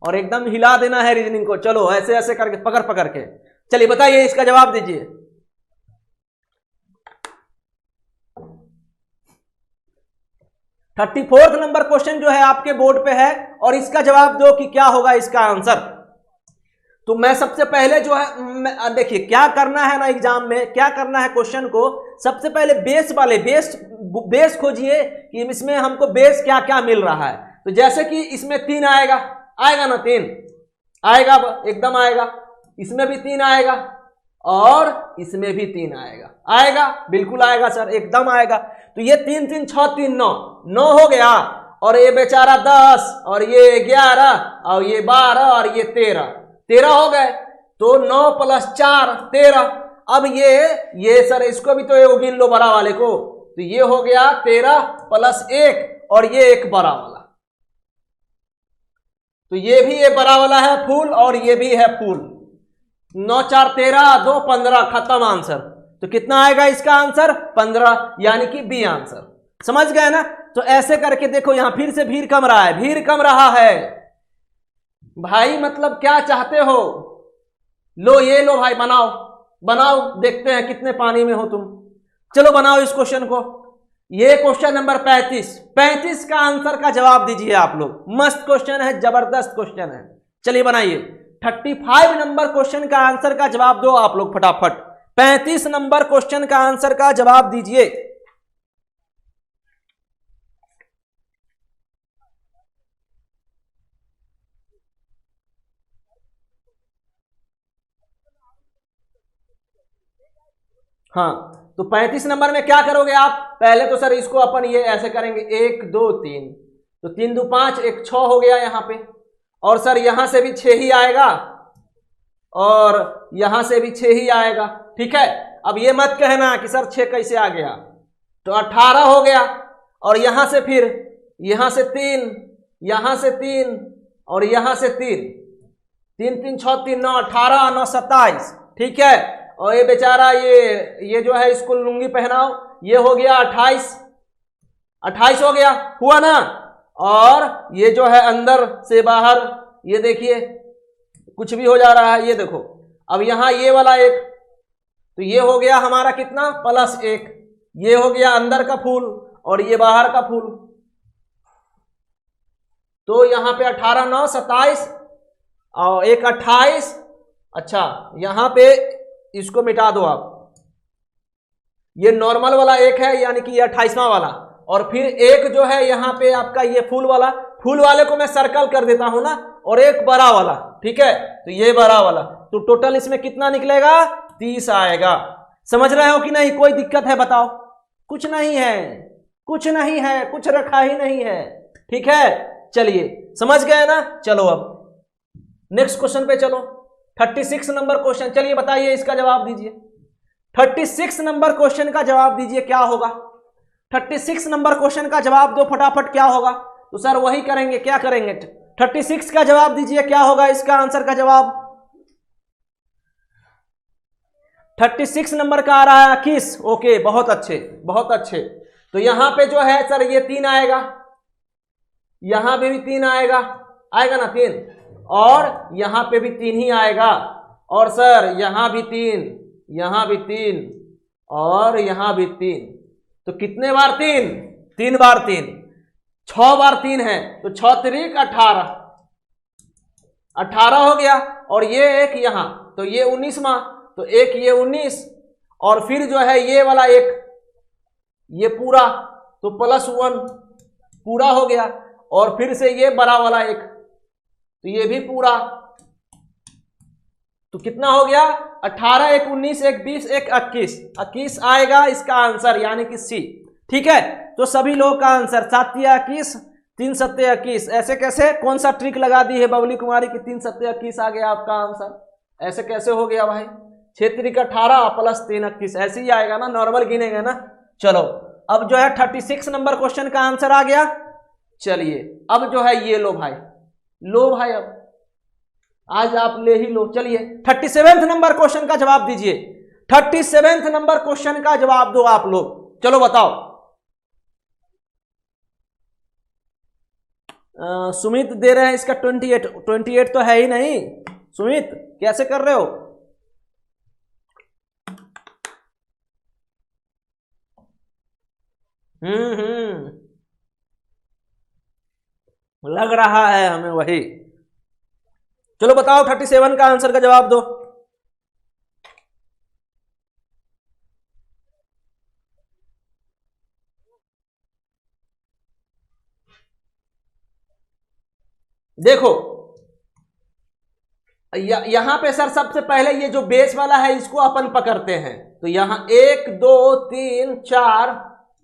और एकदम हिला देना है रीजनिंग को। चलो, ऐसे ऐसे करके पकड़ पकड़ के, चलिए बताइए, इसका जवाब दीजिए। थर्टी 34 नंबर क्वेश्चन जो है आपके बोर्ड पे है, और इसका जवाब दो कि क्या होगा इसका आंसर। तो मैं सबसे पहले जो है, देखिए क्या करना है ना, एग्जाम में क्या करना है, क्वेश्चन को सबसे पहले बेस खोजिए कि इसमें हमको बेस क्या क्या मिल रहा है। तो जैसे कि इसमें 3 आएगा ना, 3 आएगा, एकदम आएगा, इसमें भी 3 आएगा, और इसमें भी 3 आएगा, बिल्कुल आएगा सर, एकदम आएगा। तो ये 3 3 6 3 9 हो गया, और ये बेचारा 10, और ये 11, और ये 12, और ये 13 हो गए। तो 9 + 4 13। अब ये सर इसको भी तो ये गिन लो बड़ा वाले को, तो ये हो गया 13 प्लस 1 और ये एक बड़ा वाला, तो ये भी ये बड़ा वाला है फुल और ये भी है फुल। 9 4 13 2 15 खत्म आंसर। तो कितना आएगा इसका आंसर 15, यानी कि बी आंसर। समझ गए ना। तो ऐसे करके देखो यहां फिर से भीड़ कम रहा है, भीड़ कम रहा है भाई। मतलब क्या चाहते हो, लो ये लो भाई, बनाओ बनाओ, देखते हैं कितने पानी में हो तुम। चलो बनाओ इस क्वेश्चन को। ये क्वेश्चन नंबर 35 का आंसर का जवाब दीजिए आप लोग। मस्त क्वेश्चन है, जबरदस्त क्वेश्चन है। चलिए बनाइए। 35 नंबर क्वेश्चन का आंसर का जवाब दो आप लोग फटाफट। 35 नंबर क्वेश्चन का आंसर का जवाब दीजिए। हाँ, तो 35 नंबर में क्या करोगे आप, पहले तो सर इसको अपन ये ऐसे करेंगे 1 2 3, तो 3 2 5 1 6 हो गया यहां पे, और सर यहां से भी 6 ही आएगा और यहां से भी 6 ही आएगा। ठीक है, अब ये मत कहना कि सर 6 कैसे आ गया, तो 18 हो गया, और यहां से फिर यहां से 3, यहां से 3 और यहां से 3, 3 3 6 3 9 18 9 27। ठीक है, और ये बेचारा ये जो है इसको लुंगी पहनाओ, ये हो गया 28 हो गया, हुआ ना। और ये जो है अंदर से बाहर, ये देखिए कुछ भी हो जा रहा है, ये देखो। अब यहां ये वाला एक, तो ये हो गया हमारा कितना +1, ये हो गया अंदर का फूल और ये बाहर का फूल। तो यहां पे 18 9 27 और एक 28। अच्छा, यहां पे इसको मिटा दो आप, ये नॉर्मल वाला एक है यानी कि ये 28वां वाला, और फिर एक जो है यहां पे आपका ये फूल वाला, फूल वाले को मैं सर्कल कर देता हूं ना, और एक बड़ा वाला। ठीक है, तो ये बड़ा वाला, तो टोटल इसमें कितना निकलेगा 30 आएगा। समझ रहे हो कि नहीं, कोई दिक्कत है बताओ। कुछ नहीं है, कुछ नहीं है, कुछ रखा ही नहीं है। ठीक है, चलिए समझ गए ना। चलो अब नेक्स्ट क्वेश्चन पे चलो। 36 नंबर क्वेश्चन, चलिए बताइए इसका जवाब दीजिए। 36 नंबर क्वेश्चन का जवाब दीजिए क्या होगा। 36 नंबर क्वेश्चन का जवाब दो फटाफट, क्या होगा। तो सर वही करेंगे, क्या करेंगे, 36 का जवाब दीजिए, क्या होगा इसका आंसर का जवाब। 36 नंबर का आ रहा है 21। ओके, बहुत अच्छे बहुत अच्छे। तो यहां पे जो है सर ये 3 आएगा, यहां पे भी 3 आएगा, आएगा ना 3, और यहां पे भी 3 ही आएगा, और सर यहां भी 3, यहां भी 3 और यहां भी 3। तो कितने बार 3, 3 बार 3, 6 बार 3 है, तो 6 3 18, 18 हो गया। और ये एक यहां, तो ये 19वां, तो एक ये 19, और फिर जो है ये वाला एक, ये पूरा, तो +1 पूरा हो गया, और फिर से ये बड़ा वाला एक, तो ये भी पूरा। तो कितना हो गया 18 1 19 1 20 1 21, 21 आएगा इसका आंसर, यानी कि सी। ठीक है, तो सभी लोगों का आंसर 7 21 3 7 21। ऐसे कैसे, कौन सा ट्रिक लगा दी है बबली कुमारी की 3 7 21 आ गया आपका आंसर। ऐसे कैसे हो गया भाई, 6 3 18 + 3 21, ऐसे ही आएगा ना, नॉर्मल गिनेंगे ना। चलो अब जो है 36 नंबर क्वेश्चन का आंसर आ गया। चलिए अब जो है ये लो भाई, लो भाई, अब आज आप ले ही लो। चलिए 37 नंबर क्वेश्चन का जवाब दीजिए। 37 नंबर क्वेश्चन का जवाब दो आप लोग। चलो बताओ। सुमित दे रहे हैं इसका 28 तो है ही नहीं। सुमित कैसे कर रहे हो। लग रहा है हमें वही। चलो बताओ 37 का आंसर का जवाब दो। देखो यहां पे सर सबसे पहले ये जो बेस वाला है इसको अपन पकड़ते हैं। तो यहां 1 2 3 4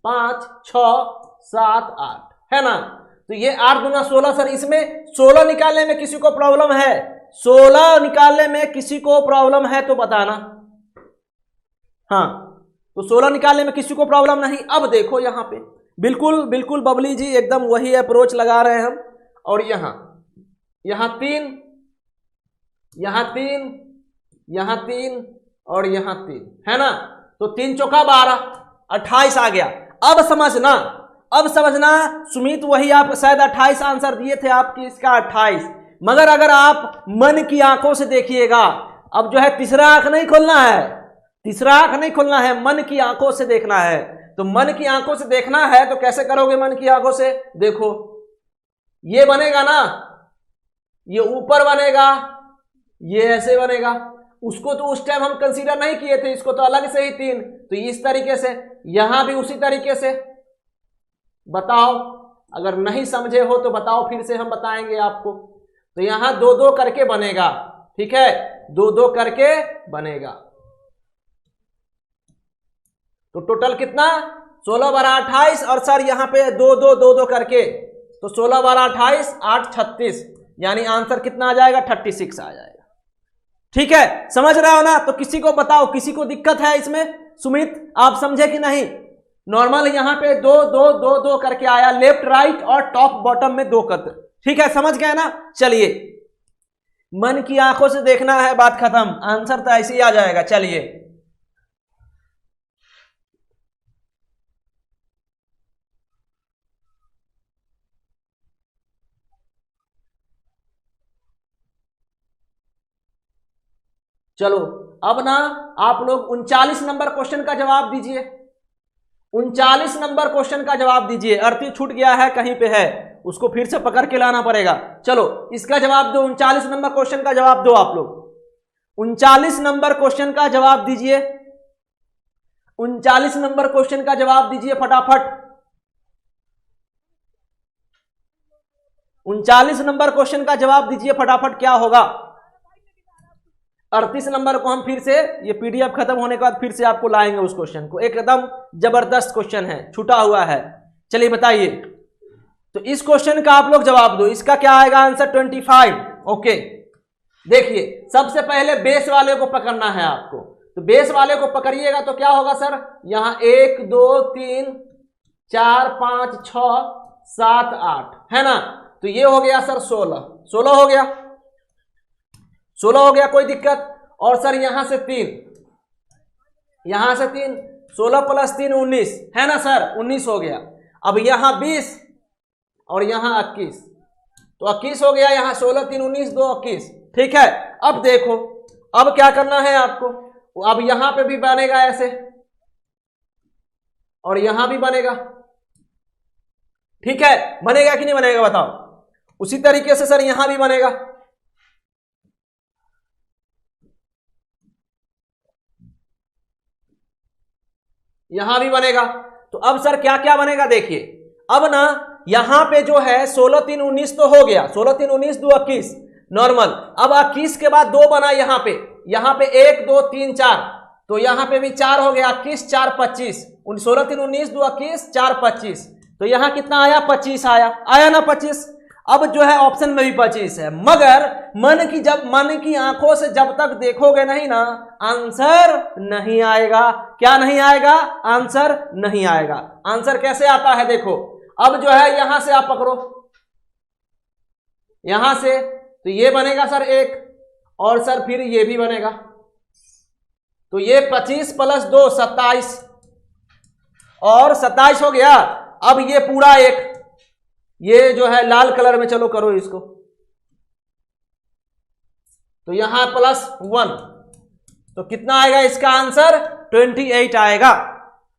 5 6 7 8 है ना। तो ये 8 दूना 16 सर, इसमें 16 निकालने में किसी को प्रॉब्लम है, 16 निकालने में किसी को प्रॉब्लम है तो बताना। हाँ, तो 16 निकालने में किसी को प्रॉब्लम नहीं। अब देखो यहाँ पे बिल्कुल बिल्कुल बबली जी एकदम वही अप्रोच लगा रहे हैं हम। और यहाँ 3, यहाँ 3, यहाँ 3 और यहाँ 3 है ना, तो 3 चौका 12, 28 आ गया। अब समझना सुमित, वही आप शायद 28 आंसर दिए थे आपकी इसका 28, मगर अगर आप मन की आंखों से देखिएगा, अब जो है तीसरा आंख नहीं खोलना है, मन की आंखों से देखना है। तो मन की आंखों से देखना है तो कैसे करोगे मन की आंखों से? देखो ये बनेगा ना, ये ऊपर बनेगा, ये ऐसे बनेगा। उसको तो उस टाइम हम कंसीडर नहीं किए थे, इसको तो अलग से ही 3, तो इस तरीके से, यहां भी उसी तरीके से। बताओ, अगर नहीं समझे हो तो बताओ, फिर से हम बताएंगे आपको। तो यहां 2-2 करके बनेगा, ठीक है, 2-2 करके बनेगा। तो टोटल कितना? 16 12 28, और सर यहां पे 2-2 करके, तो 16 12 28 8 36, यानी आंसर कितना आ जाएगा? 36 आ जाएगा। ठीक है, समझ रहे हो ना? तो किसी को बताओ, किसी को दिक्कत है इसमें? सुमित आप समझे कि नहीं? नॉर्मल यहां पे 2-2 करके आया, लेफ्ट राइट और टॉप बॉटम में 2 कर। ठीक है, समझ गए ना? चलिए, मन की आंखों से देखना है, बात खत्म, आंसर तो ऐसे ही आ जाएगा। चलिए, चलो अब ना आप लोग 39 नंबर क्वेश्चन का जवाब दीजिए। 39 नंबर क्वेश्चन का जवाब दीजिए। अर्थी छूट गया है, कहीं पे है, उसको फिर से पकड़ के लाना पड़ेगा। चलो इसका जवाब दो, 39 नंबर क्वेश्चन का जवाब दो आप लोग। 39 नंबर क्वेश्चन का जवाब दीजिए, 39 नंबर क्वेश्चन का जवाब दीजिए फटाफट। 39 नंबर क्वेश्चन का जवाब दीजिए फटाफट, क्या होगा? 38 नंबर को हम फिर से, ये पीडीएफ खत्म होने के बाद फिर से आपको लाएंगे उस क्वेश्चन को। एकदम जबरदस्त क्वेश्चन है, छूटा हुआ है। चलिए बताइए, तो इस क्वेश्चन का आप लोग जवाब दो। इसका क्या आएगा आंसर? 25। ओके, देखिए सबसे पहले बेस वाले को पकड़ना है आपको। तो बेस वाले को पकड़िएगा तो क्या होगा सर? यहां 1 2 3 4 5 6 7 8 है ना, तो ये हो गया सर 16 हो गया, 16 हो गया, कोई दिक्कत। और सर यहां से 3, यहां से 3, 16 + 3 19 है ना सर, 19 हो गया। अब यहां 20 और यहां 21, तो 21 हो गया। यहां 16 3 19 2 21, ठीक है। अब देखो, अब क्या करना है आपको? अब यहां पे भी बनेगा ऐसे, और यहां भी बनेगा, ठीक है। बनेगा कि नहीं बनेगा बताओ? उसी तरीके से सर यहां भी बनेगा, यहां भी बनेगा। तो अब सर क्या क्या बनेगा देखिए। अब ना यहां पे जो है 16 3 19 तो हो गया, 16 3 19 2 21 नॉर्मल। अब 21 के बाद 2 बना यहां पे 1 2 3 4, तो यहां पे भी 4 हो गया, 21 4 25, 16 3 19 2 21 4 25, तो यहां कितना आया? 25 आया ना 25। अब जो है ऑप्शन में भी 25 है, मगर मन की आंखों से जब तक देखोगे नहीं ना, आंसर नहीं आएगा। क्या नहीं आएगा? आंसर नहीं आएगा। आंसर कैसे आता है देखो, अब जो है यहां से आप पकड़ो, यहां से, तो ये बनेगा सर 1, और सर फिर ये भी बनेगा, तो ये 25 + 2 27, और 27 हो गया। अब ये पूरा 1, ये जो है लाल कलर में, चलो करो इसको, तो यहां +1, तो कितना आएगा इसका आंसर? 28 आएगा।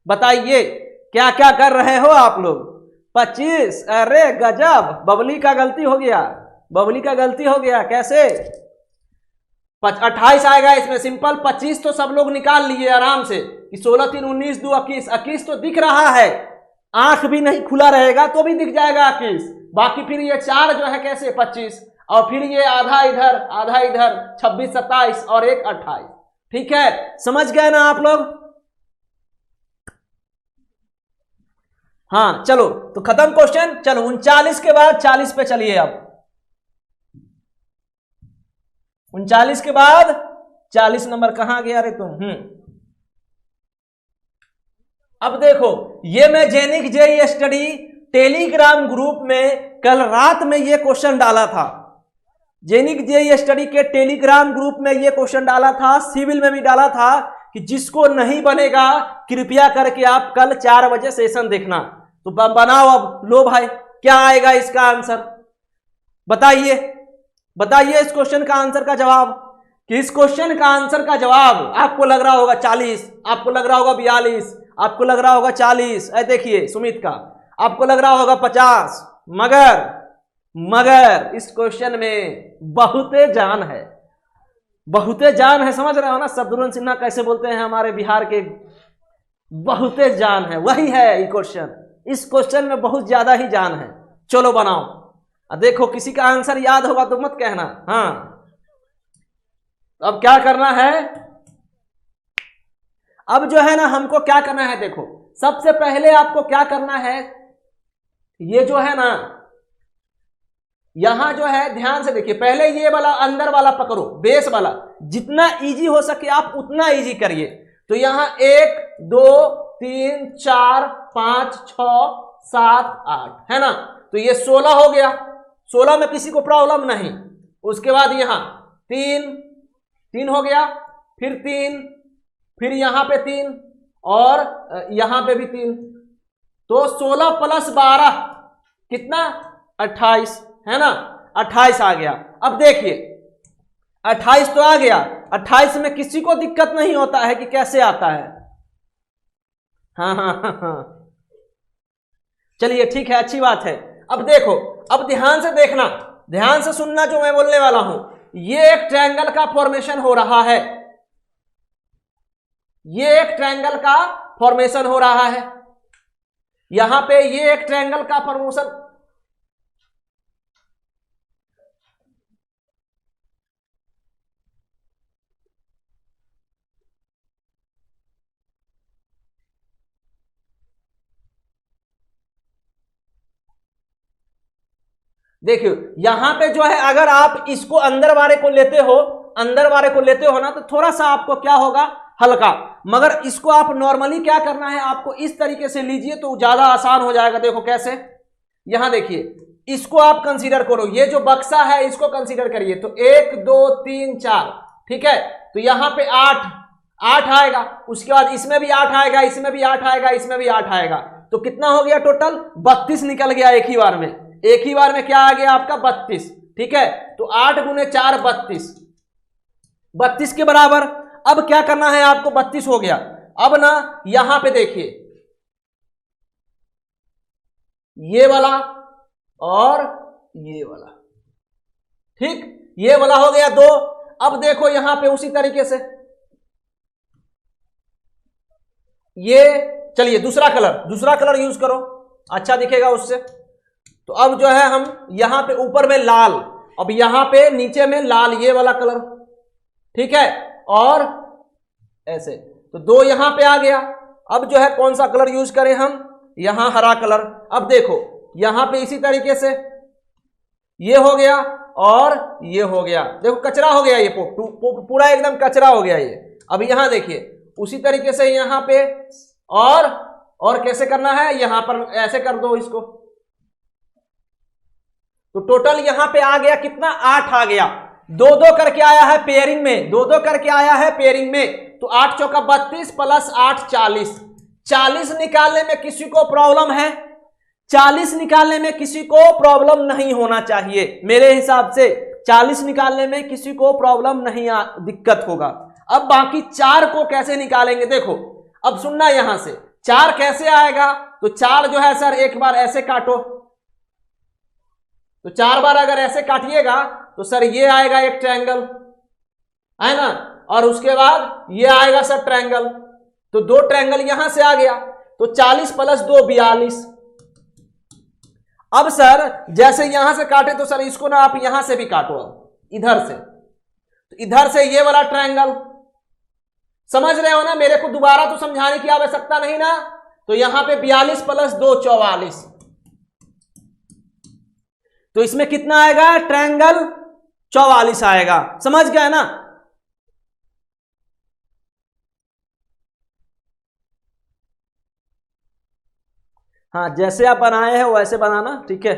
बताइए क्या क्या कर रहे हो आप लोग? 25, अरे गजब, बबली का गलती हो गया, बबली का गलती हो गया। कैसे? 28 आएगा इसमें, सिंपल। 25 तो सब लोग निकाल लिए आराम से, कि 16 3 19 2 21, 21 तो दिख रहा है, आंख भी नहीं खुला रहेगा तो भी दिख जाएगा 21। बाकी फिर ये 4 जो है कैसे 25, और फिर ये आधा इधर आधा इधर, 26 27 और 1 28, ठीक है। समझ गए ना आप लोग? हाँ चलो, तो खत्म क्वेश्चन। चलो 39 के बाद 40 पे चलिए। अब 39 के बाद 40 नंबर कहां गया रे तुम? अब देखो, ये मैं जेनिक जेई स्टडी टेलीग्राम ग्रुप में कल रात में ये क्वेश्चन डाला था। जेनिक जेई स्टडी के टेलीग्राम ग्रुप में ये क्वेश्चन डाला था, सिविल में भी डाला था कि जिसको नहीं बनेगा कृपया करके आप कल 4 बजे सेशन देखना। तो बनाओ अब, लो भाई क्या आएगा इसका आंसर, बताइए बताइए इस क्वेश्चन का आंसर का जवाब। कि इस क्वेश्चन का आंसर का जवाब आपको लग रहा होगा 40, आपको लग रहा होगा 42, आपको लग रहा होगा 40, देखिए सुमित का आपको लग रहा होगा 50, मगर इस क्वेश्चन में बहुते जान है, बहुते जान है, समझ रहे हो ना। शत्रुघ्न सिन्हा कैसे बोलते हैं हमारे बिहार के, बहुते जान है, वही है ये क्वेश्चन। इस क्वेश्चन में बहुत ज्यादा ही जान है। चलो बनाओ, देखो किसी का आंसर याद होगा तो मत कहना। हाँ, अब क्या करना है, अब जो है ना हमको क्या करना है, देखो सबसे पहले आपको क्या करना है, ये जो है ना यहां जो है ध्यान से देखिए, पहले ये वाला अंदर वाला पकड़ो, बेस वाला, जितना इजी हो सके आप उतना इजी करिए। तो यहां 1 2 3 4 5 6 7 8 है ना, तो ये 16 हो गया, 16 में किसी को प्रॉब्लम नहीं। उसके बाद यहां 3 हो गया, फिर 3, फिर यहां पे 3 और यहां पे भी 3, तो 16 + 12 कितना, 28 है ना, 28 आ गया। अब देखिए 28 तो आ गया, 28 में किसी को दिक्कत नहीं होता है कि कैसे आता है। हाँ, चलिए ठीक है, अच्छी बात है। अब देखो, अब ध्यान से देखना, ध्यान से सुनना जो मैं बोलने वाला हूं। ये एक ट्रायंगल का फॉर्मेशन हो रहा है, ये एक ट्रायंगल का फॉर्मेशन हो रहा है, यहां पे ये एक ट्रायंगल का फॉर्मेशन, देखियो यहां पे जो है अगर आप इसको अंदर वाले को लेते हो, अंदर वाले को लेते हो ना, तो थोड़ा सा आपको क्या होगा, हल्का। मगर इसको आप नॉर्मली क्या करना है, आपको इस तरीके से लीजिए तो ज्यादा आसान हो जाएगा। देखो कैसे, यहां देखिए, इसको आप कंसीडर करो, ये जो बक्सा है इसको कंसीडर करिए। तो 1 2 3 4, ठीक है, तो यहां पे 8 आएगा, उसके बाद इसमें भी 8 आएगा, इसमें भी 8 आएगा, इसमें भी 8 आएगा, तो कितना हो गया टोटल, 32 निकल गया एक ही बार में। एक ही बार में क्या आ गया आपका, 32, ठीक है। तो 8 × 4 32, 32 के बराबर। अब क्या करना है आपको, 32 हो गया। अब ना यहां पे देखिए, ये वाला और ये वाला, ठीक, ये वाला हो गया 2। अब देखो यहां पे उसी तरीके से ये, चलिए दूसरा कलर यूज करो, अच्छा दिखेगा उससे। तो अब जो है हम यहां पे ऊपर में लाल, अब यहां पे नीचे में लाल, ये वाला कलर, ठीक है, और ऐसे, तो 2 यहां पे आ गया। अब जो है कौन सा कलर यूज करें हम, यहां हरा कलर। अब देखो यहां पे इसी तरीके से ये हो गया और ये हो गया, देखो कचरा हो गया, ये पूरा एकदम कचरा हो गया ये। अब यहां देखिए उसी तरीके से यहां पे, और कैसे करना है, यहां पर ऐसे कर दो इसको, तो टोटल यहां पे आ गया कितना, 8 आ गया। 2 करके आया है पेयरिंग में, 2 करके आया है पेयरिंग में, तो 8 चौका 32 + 8 40। 40 निकालने में किसी को प्रॉब्लम है, 40 निकालने में किसी को प्रॉब्लम नहीं होना चाहिए मेरे हिसाब से, 40 निकालने में किसी को प्रॉब्लम नहीं, दिक्कत होगा। अब बाकी 4 को कैसे निकालेंगे, देखो अब सुनना, यहां से 4 कैसे आएगा, तो 4 जो है सर एक बार ऐसे काटो, तो 4 बार अगर ऐसे काटिएगा तो सर ये आएगा एक ट्रायंगल, है ना, और उसके बाद ये आएगा सर ट्रायंगल, तो 2 ट्रायंगल यहां से आ गया, तो 40 + 2 42। अब सर जैसे यहां से काटे तो सर इसको ना आप यहां से भी काटो, अब इधर से, तो इधर से ये वाला ट्रायंगल, समझ रहे हो ना, मेरे को दोबारा तो समझाने की आवश्यकता नहीं ना। तो यहां पे 42 + 2 44, तो इसमें कितना आएगा, ट्रायंगल 44 आएगा, समझ गए ना। हाँ, जैसे आप बनाए हैं वैसे बनाना, ठीक है।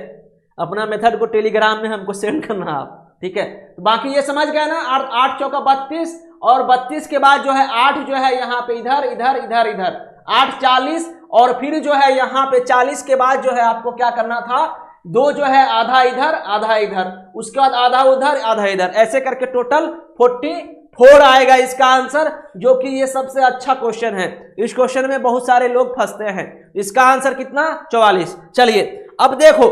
अपना मेथड को टेलीग्राम में हमको सेंड करना आप, ठीक है। तो बाकी ये समझ गए ना, 8 चौका 32 और 32 के बाद जो है 8 जो है यहाँ पे इधर इधर इधर इधर 8 40 और फिर जो है यहाँ पे 40 के बाद जो है आपको क्या करना था, 2 जो है आधा इधर आधा इधर, उसके बाद आधा उधर आधा इधर, ऐसे करके टोटल 44 आएगा इसका आंसर, जो कि ये सबसे अच्छा क्वेश्चन है। इस क्वेश्चन में बहुत सारे लोग फंसते हैं। इसका आंसर कितना, 44। चलिए अब देखो,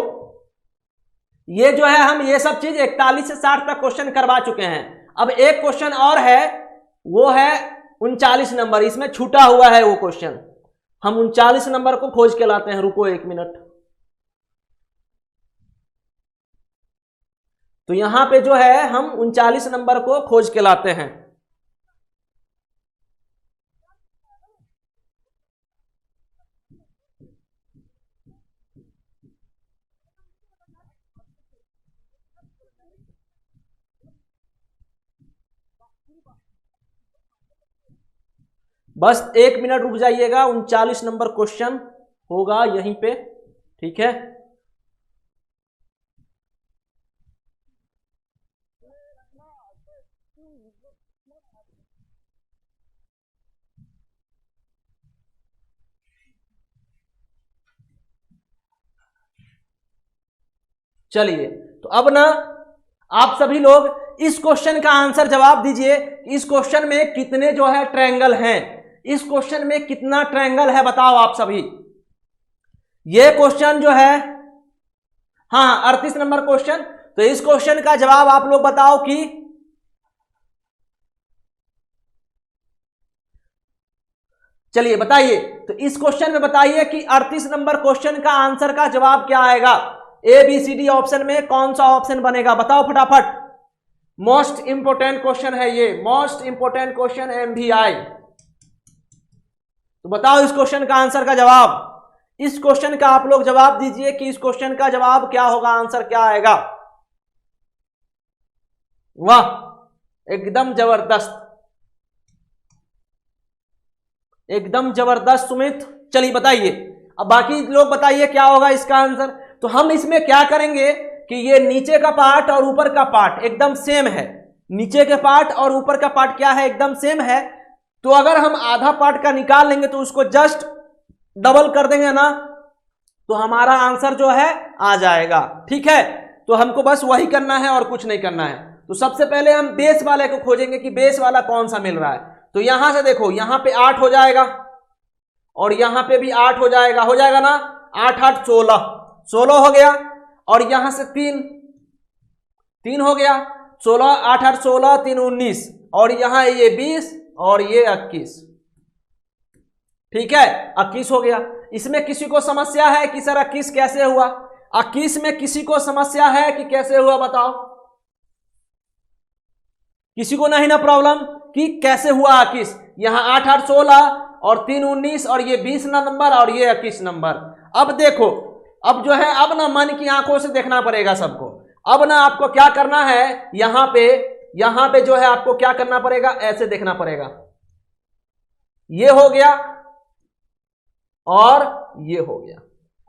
ये जो है हम ये सब चीज 41 से 60 तक क्वेश्चन करवा चुके हैं। अब एक क्वेश्चन और है, वो है 39 नंबर, इसमें छूटा हुआ है वो क्वेश्चन। हम 39 नंबर को खोज के लाते हैं, रुको 1 मिनट। तो यहां पे जो है हम 39 नंबर को खोज के लाते हैं। बस 1 मिनट रुक जाइएगा, 39 नंबर क्वेश्चन होगा यहीं पे, ठीक है। चलिए, तो अब ना आप सभी लोग इस क्वेश्चन का आंसर जवाब दीजिए। इस क्वेश्चन में कितने जो है ट्रायंगल हैं, इस क्वेश्चन में कितना ट्रायंगल है बताओ आप सभी। ये क्वेश्चन जो है, हाँ 38 नंबर क्वेश्चन। तो इस क्वेश्चन का जवाब आप लोग बताओ कि चलिए बताइए। तो इस क्वेश्चन में बताइए कि 38 नंबर क्वेश्चन का आंसर का जवाब क्या आएगा। A B C D option में कौन सा ऑप्शन बनेगा, बताओ फटाफट। मोस्ट इंपोर्टेंट क्वेश्चन है ये, मोस्ट इंपोर्टेंट क्वेश्चन MVI। तो बताओ इस क्वेश्चन का आंसर का जवाब। इस क्वेश्चन का आप लोग जवाब दीजिए कि इस क्वेश्चन का जवाब क्या होगा, आंसर क्या आएगा। वाह, एकदम जबरदस्त, एकदम जबरदस्त सुमित। चलिए बताइए, अब बाकी लोग बताइए क्या होगा इसका आंसर। तो हम इसमें क्या करेंगे कि ये नीचे का पार्ट और ऊपर का पार्ट एकदम सेम है, नीचे के पार्ट और ऊपर का पार्ट क्या है, एकदम सेम है। तो अगर हम आधा पार्ट का निकाल लेंगे तो उसको जस्ट डबल कर देंगे ना, तो हमारा आंसर जो है आ जाएगा, ठीक है। तो हमको बस वही करना है और कुछ नहीं करना है। तो सबसे पहले हम बेस वाले को खोजेंगे कि बेस वाला कौन सा मिल रहा है। तो यहां से देखो, यहां पे 8 हो जाएगा और यहां पे भी 8 हो जाएगा ना, 8 8 16 हो गया। और यहां से 3 हो गया, 16 8 8 16 3 19, और यहां ये 20 और ये 21, ठीक है 21 हो गया। इसमें किसी को समस्या है कि सर 21 कैसे हुआ, 21 में किसी को समस्या है कि कैसे हुआ बताओ। किसी को नहीं ना प्रॉब्लम कि कैसे हुआ 21। यहां 8 8 16 और 3 19 और ये 20 ना नंबर और ये 21 नंबर। अब देखो, अब जो है अब ना मन की आंखों से देखना पड़ेगा सबको। अब ना आपको क्या करना है, यहां पे जो है आपको क्या करना पड़ेगा, ऐसे देखना पड़ेगा। ये हो गया और ये हो गया,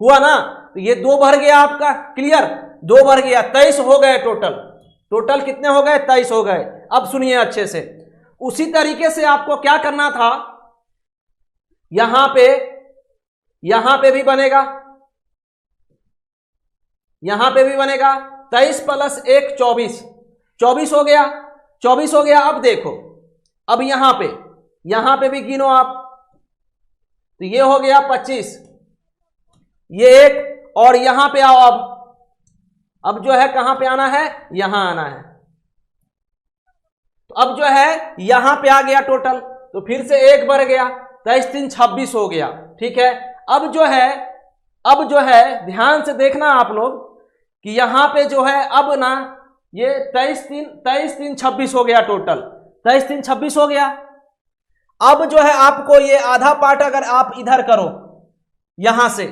हुआ ना। तो ये 2 भर गया आपका, क्लियर, 2 भर गया, 23 हो गए टोटल कितने हो गए, 23 हो गए। अब सुनिए अच्छे से, उसी तरीके से आपको क्या करना था, यहां पे भी बनेगा, यहां पे भी बनेगा। 23 + 1 24 हो गया, 24 हो गया। अब देखो, अब यहां पे भी गिनो आप, तो ये हो गया 25, ये 1, और यहां पे आओ। अब जो है कहां पे आना है, यहां आना है। तो अब जो है यहां पे आ गया टोटल, तो फिर से 1 बढ़ गया, 23 3 26 हो गया, ठीक है। अब जो है ध्यान से देखना आप लोग कि यहां पे जो है अब ना ये 23 3 26 हो गया टोटल, 23 3 26 हो गया। अब जो है आपको ये आधा पार्ट अगर आप इधर करो यहां से,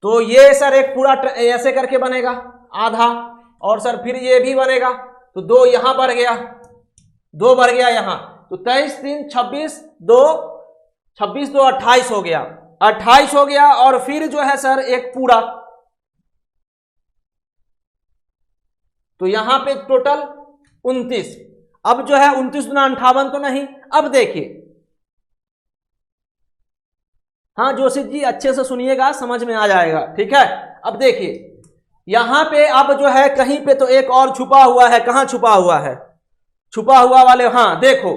तो ये सर एक पूरा ऐसे करके बनेगा आधा, और सर फिर ये भी बनेगा, तो 2 यहां बढ़ गया, 2 बढ़ गया यहां, तो 23 3 26 2 26 2 28 हो गया, 28 हो गया, और फिर जो है सर एक पूरा, तो यहां पे टोटल 29। अब जो है 29 गुना 58 तो नहीं। अब देखिए, हाँ जोशी जी अच्छे से सुनिएगा, समझ में आ जाएगा, ठीक है। अब देखिए यहां पे अब जो है कहीं पे तो एक और छुपा हुआ है। कहां छुपा हुआ है? छुपा हुआ वाले, हाँ देखो,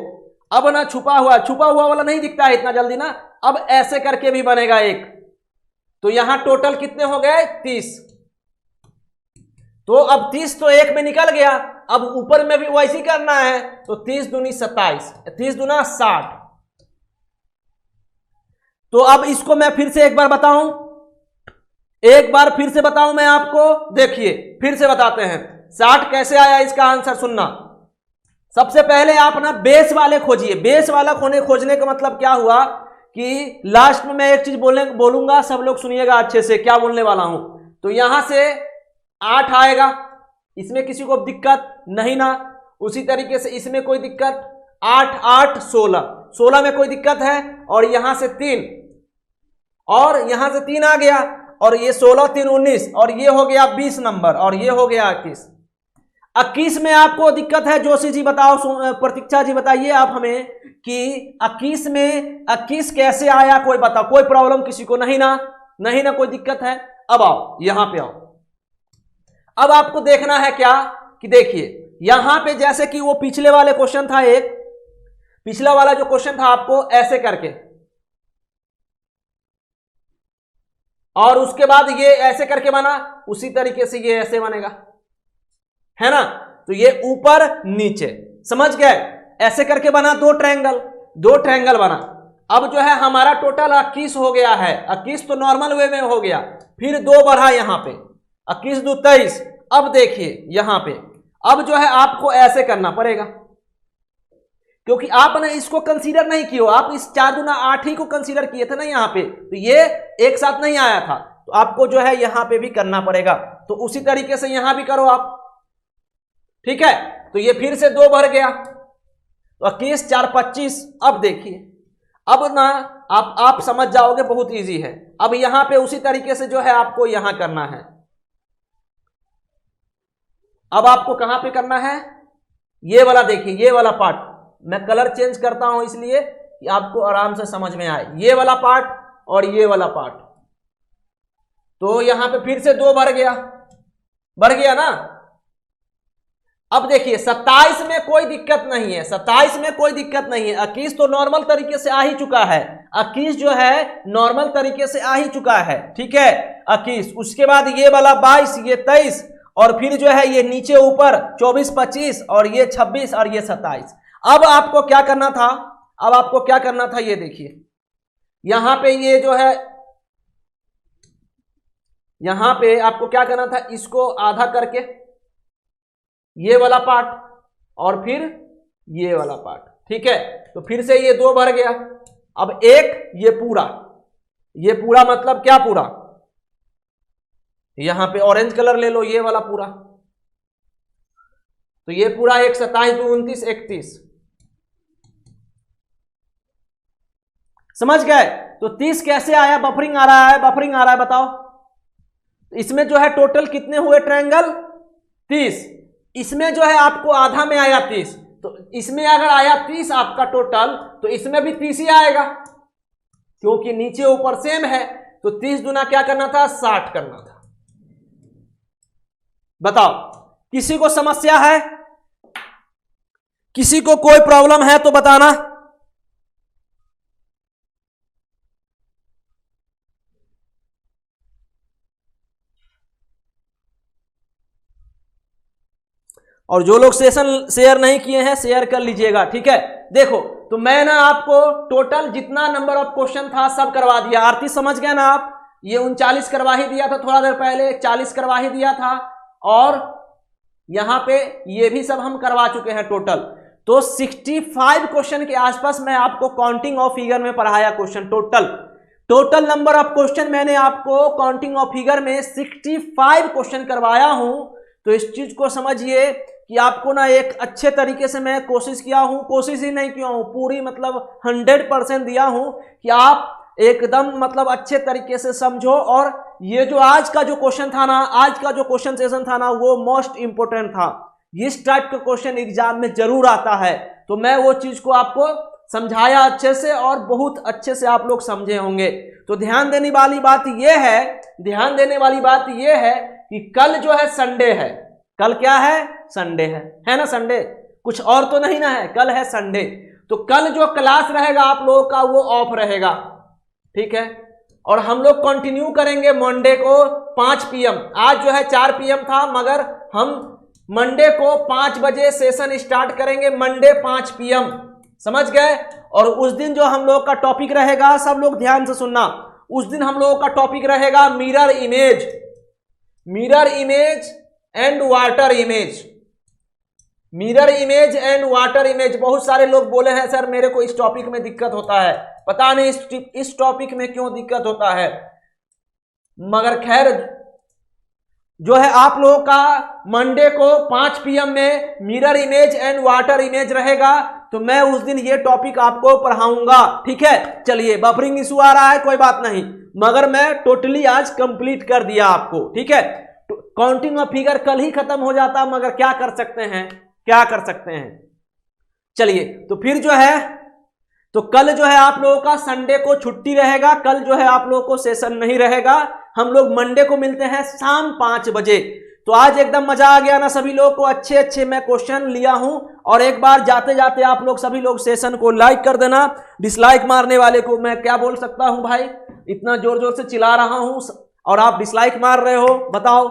अब ना छुपा हुआ वाला नहीं दिखता है इतना जल्दी ना। अब ऐसे करके भी बनेगा एक, तो यहां टोटल कितने हो गए? 30। तो अब 30 तो एक में निकल गया, अब ऊपर में भी वैसे करना है, तो 30 दूनी 27, 30 दूना 60। तो अब इसको मैं फिर से एक बार बताऊं, फिर से बताऊं मैं आपको, देखिए फिर से बताते हैं 60 कैसे आया। इसका आंसर सुनना, सबसे पहले आप ना बेस वाले खोजिए। बेस वाला खोजने का मतलब क्या हुआ कि लास्ट में मैं एक चीज बोलूंगा, सब लोग सुनिएगा अच्छे से क्या बोलने वाला हूं। तो यहां से 8 आएगा, इसमें किसी को दिक्कत नहीं ना। उसी तरीके से इसमें कोई दिक्कत, 8 8 16 में कोई दिक्कत है, और यहां से 3, और यहां से 3 आ गया, और ये 16 3 19, और ये हो गया 20 नंबर, और ये हो गया 21। 21 में आपको दिक्कत है जोशी जी बताओ, प्रतीक्षा जी बताइए आप हमें कि 21 में 21 कैसे आया, कोई बताओ, कोई प्रॉब्लम किसी को नहीं ना? नहीं ना, कोई दिक्कत है। अब आओ यहां पे आओ, अब आपको देखना है क्या कि देखिए यहां पे जैसे कि वो पिछले वाले क्वेश्चन था, एक पिछला वाला जो क्वेश्चन था आपको ऐसे करके, और उसके बाद ये ऐसे करके बना, उसी तरीके से ये ऐसे बनेगा, है ना? तो ये ऊपर नीचे, समझ गए? ऐसे करके बना दो ट्रायंगल बना। अब जो है हमारा टोटल 21 हो गया है। 21 तो नॉर्मल वे में हो गया, फिर 2 बढ़ा यहां पे, 21 2 23। अब देखिए यहां पे, अब जो है आपको ऐसे करना पड़ेगा, क्योंकि आपने इसको कंसीडर नहीं किया, आप इस 4 दूना 8 ही को कंसीडर किए थे ना यहाँ पे, तो ये एक साथ नहीं आया था, तो आपको जो है यहां पे भी करना पड़ेगा। तो उसी तरीके से यहां भी करो आप, ठीक है। तो ये फिर से 2 बढ़ गया, तो 21 4 25। अब देखिए, अब ना आप समझ जाओगे, बहुत इजी है। अब यहां पे उसी तरीके से जो है आपको यहां करना है। अब आपको कहां पे करना है? ये वाला देखिए, ये वाला पार्ट मैं कलर चेंज करता हूं इसलिए कि आपको आराम से समझ में आए, ये वाला पार्ट और ये वाला पार्ट। तो यहां पे फिर से 2 बढ़ गया ना। अब देखिए 27 में कोई दिक्कत नहीं है, 27 में कोई दिक्कत नहीं है। 21 तो नॉर्मल तरीके से आ ही चुका है, 21 जो है नॉर्मल तरीके से आ ही चुका है, ठीक है 21। उसके बाद ये वाला 22, ये 23, और फिर जो है ये नीचे ऊपर 24 25, और ये 26 और ये 27। अब आपको क्या करना था? ये देखिए यहां पे ये जो है, यहां पे आपको क्या करना था, इसको आधा करके ये वाला पार्ट और फिर ये वाला पार्ट, ठीक है। तो फिर से ये 2 बढ़ गया। अब एक ये पूरा मतलब क्या पूरा, यहां पे ऑरेंज कलर ले लो, ये वाला पूरा, तो ये पूरा 1 27 2 29 31, समझ गए? तो 30 कैसे आया? बफरिंग आ रहा है, बताओ। इसमें जो है टोटल कितने हुए ट्रायंगल? 30। इसमें जो है आपको आधा में आया 30, तो इसमें अगर आया 30 आपका टोटल, तो इसमें भी 30 ही आएगा, क्योंकि नीचे ऊपर सेम है। तो 30 दूना क्या करना था? 60 करना था। बताओ, किसी को समस्या है? किसी को कोई प्रॉब्लम है तो बताना। और जो लोग सेशन शेयर नहीं किए हैं शेयर कर लीजिएगा, ठीक है। देखो, तो मैं ना आपको टोटल जितना नंबर ऑफ क्वेश्चन था सब करवा दिया। आरती समझ गए ना आप? ये 39 करवा ही दिया था थोड़ा देर पहले, 40 करवा ही दिया था, और यहां पे ये भी सब हम करवा चुके हैं टोटल। तो 65 क्वेश्चन के आसपास मैं आपको काउंटिंग ऑफ फिगर में पढ़ाया question. Total number of question मैंने आपको काउंटिंग ऑफ फिगर में 65 क्वेश्चन करवाया हूं। तो इस चीज को समझिए कि आपको ना एक अच्छे तरीके से मैं कोशिश ही नहीं किया हूं, पूरी मतलब 100% दिया हूं कि आप एकदम मतलब अच्छे तरीके से समझो। और ये जो आज का जो क्वेश्चन था ना, आज का जो क्वेश्चन सेशन था ना, वो मोस्ट इंपोर्टेंट था। इस टाइप का क्वेश्चन एग्जाम में जरूर आता है, तो मैं वो चीज को आपको समझाया अच्छे से और बहुत अच्छे से आप लोग समझे होंगे। तो ध्यान देने वाली बात यह है, ध्यान देने वाली बात यह है कि कल जो है संडे है। कल क्या है? संडे है ना? संडे कुछ और तो नहीं ना है, कल है संडे। तो कल जो क्लास रहेगा आप लोगों का वो ऑफ रहेगा, ठीक है। और हम लोग कंटिन्यू करेंगे मंडे को 5 PM। आज जो है 4 PM था, मगर हम मंडे को 5 बजे सेशन स्टार्ट करेंगे, मंडे 5 PM, समझ गए। और उस दिन जो हम लोग का टॉपिक रहेगा, सब लोग ध्यान से सुनना, उस दिन हम लोगों का टॉपिक रहेगा mirror image, mirror image and water image, mirror image and water image. बहुत सारे लोग बोले हैं सर मेरे को इस टॉपिक में दिक्कत होता है, पता नहीं इस टॉपिक में क्यों दिक्कत होता है, मगर खैर जो है आप लोगों का मंडे को 5 PM में mirror image and water image रहेगा, तो मैं उस दिन ये टॉपिक आपको पढ़ाऊंगा, ठीक है। चलिए, बफरिंग इशू आ रहा है, कोई बात नहीं, मगर मैं टोटली आज कंप्लीट कर दिया आपको, ठीक है। काउंटिंग ऑफ फिगर कल ही खत्म हो जाता, मगर क्या कर सकते हैं, क्या कर सकते हैं। चलिए, तो फिर जो है, तो कल जो है आप लोगों का संडे को छुट्टी रहेगा, कल जो है आप लोगों को सेशन नहीं रहेगा। हम लोग मंडे को मिलते हैं शाम 5 बजे। तो आज एकदम मजा आ गया ना सभी लोगों को, अच्छे अच्छे मैं क्वेश्चन लिया हूं। और एक बार जाते जाते आप लोग सभी लोग सेशन को लाइक कर देना। डिसलाइक मारने वाले को मैं क्या बोल सकता हूं भाई, इतना जोर जोर से चिल्ला रहा हूं और आप डिसलाइक मार रहे हो, बताओ।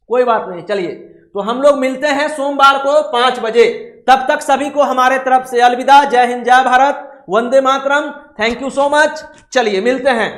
कोई बात नहीं, चलिए, तो हम लोग मिलते हैं सोमवार को 5 बजे। तब तक सभी को हमारे तरफ से अलविदा। जय हिंद, जय Bharat, Vande Mataram, thank you so much. चलिए मिलते हैं।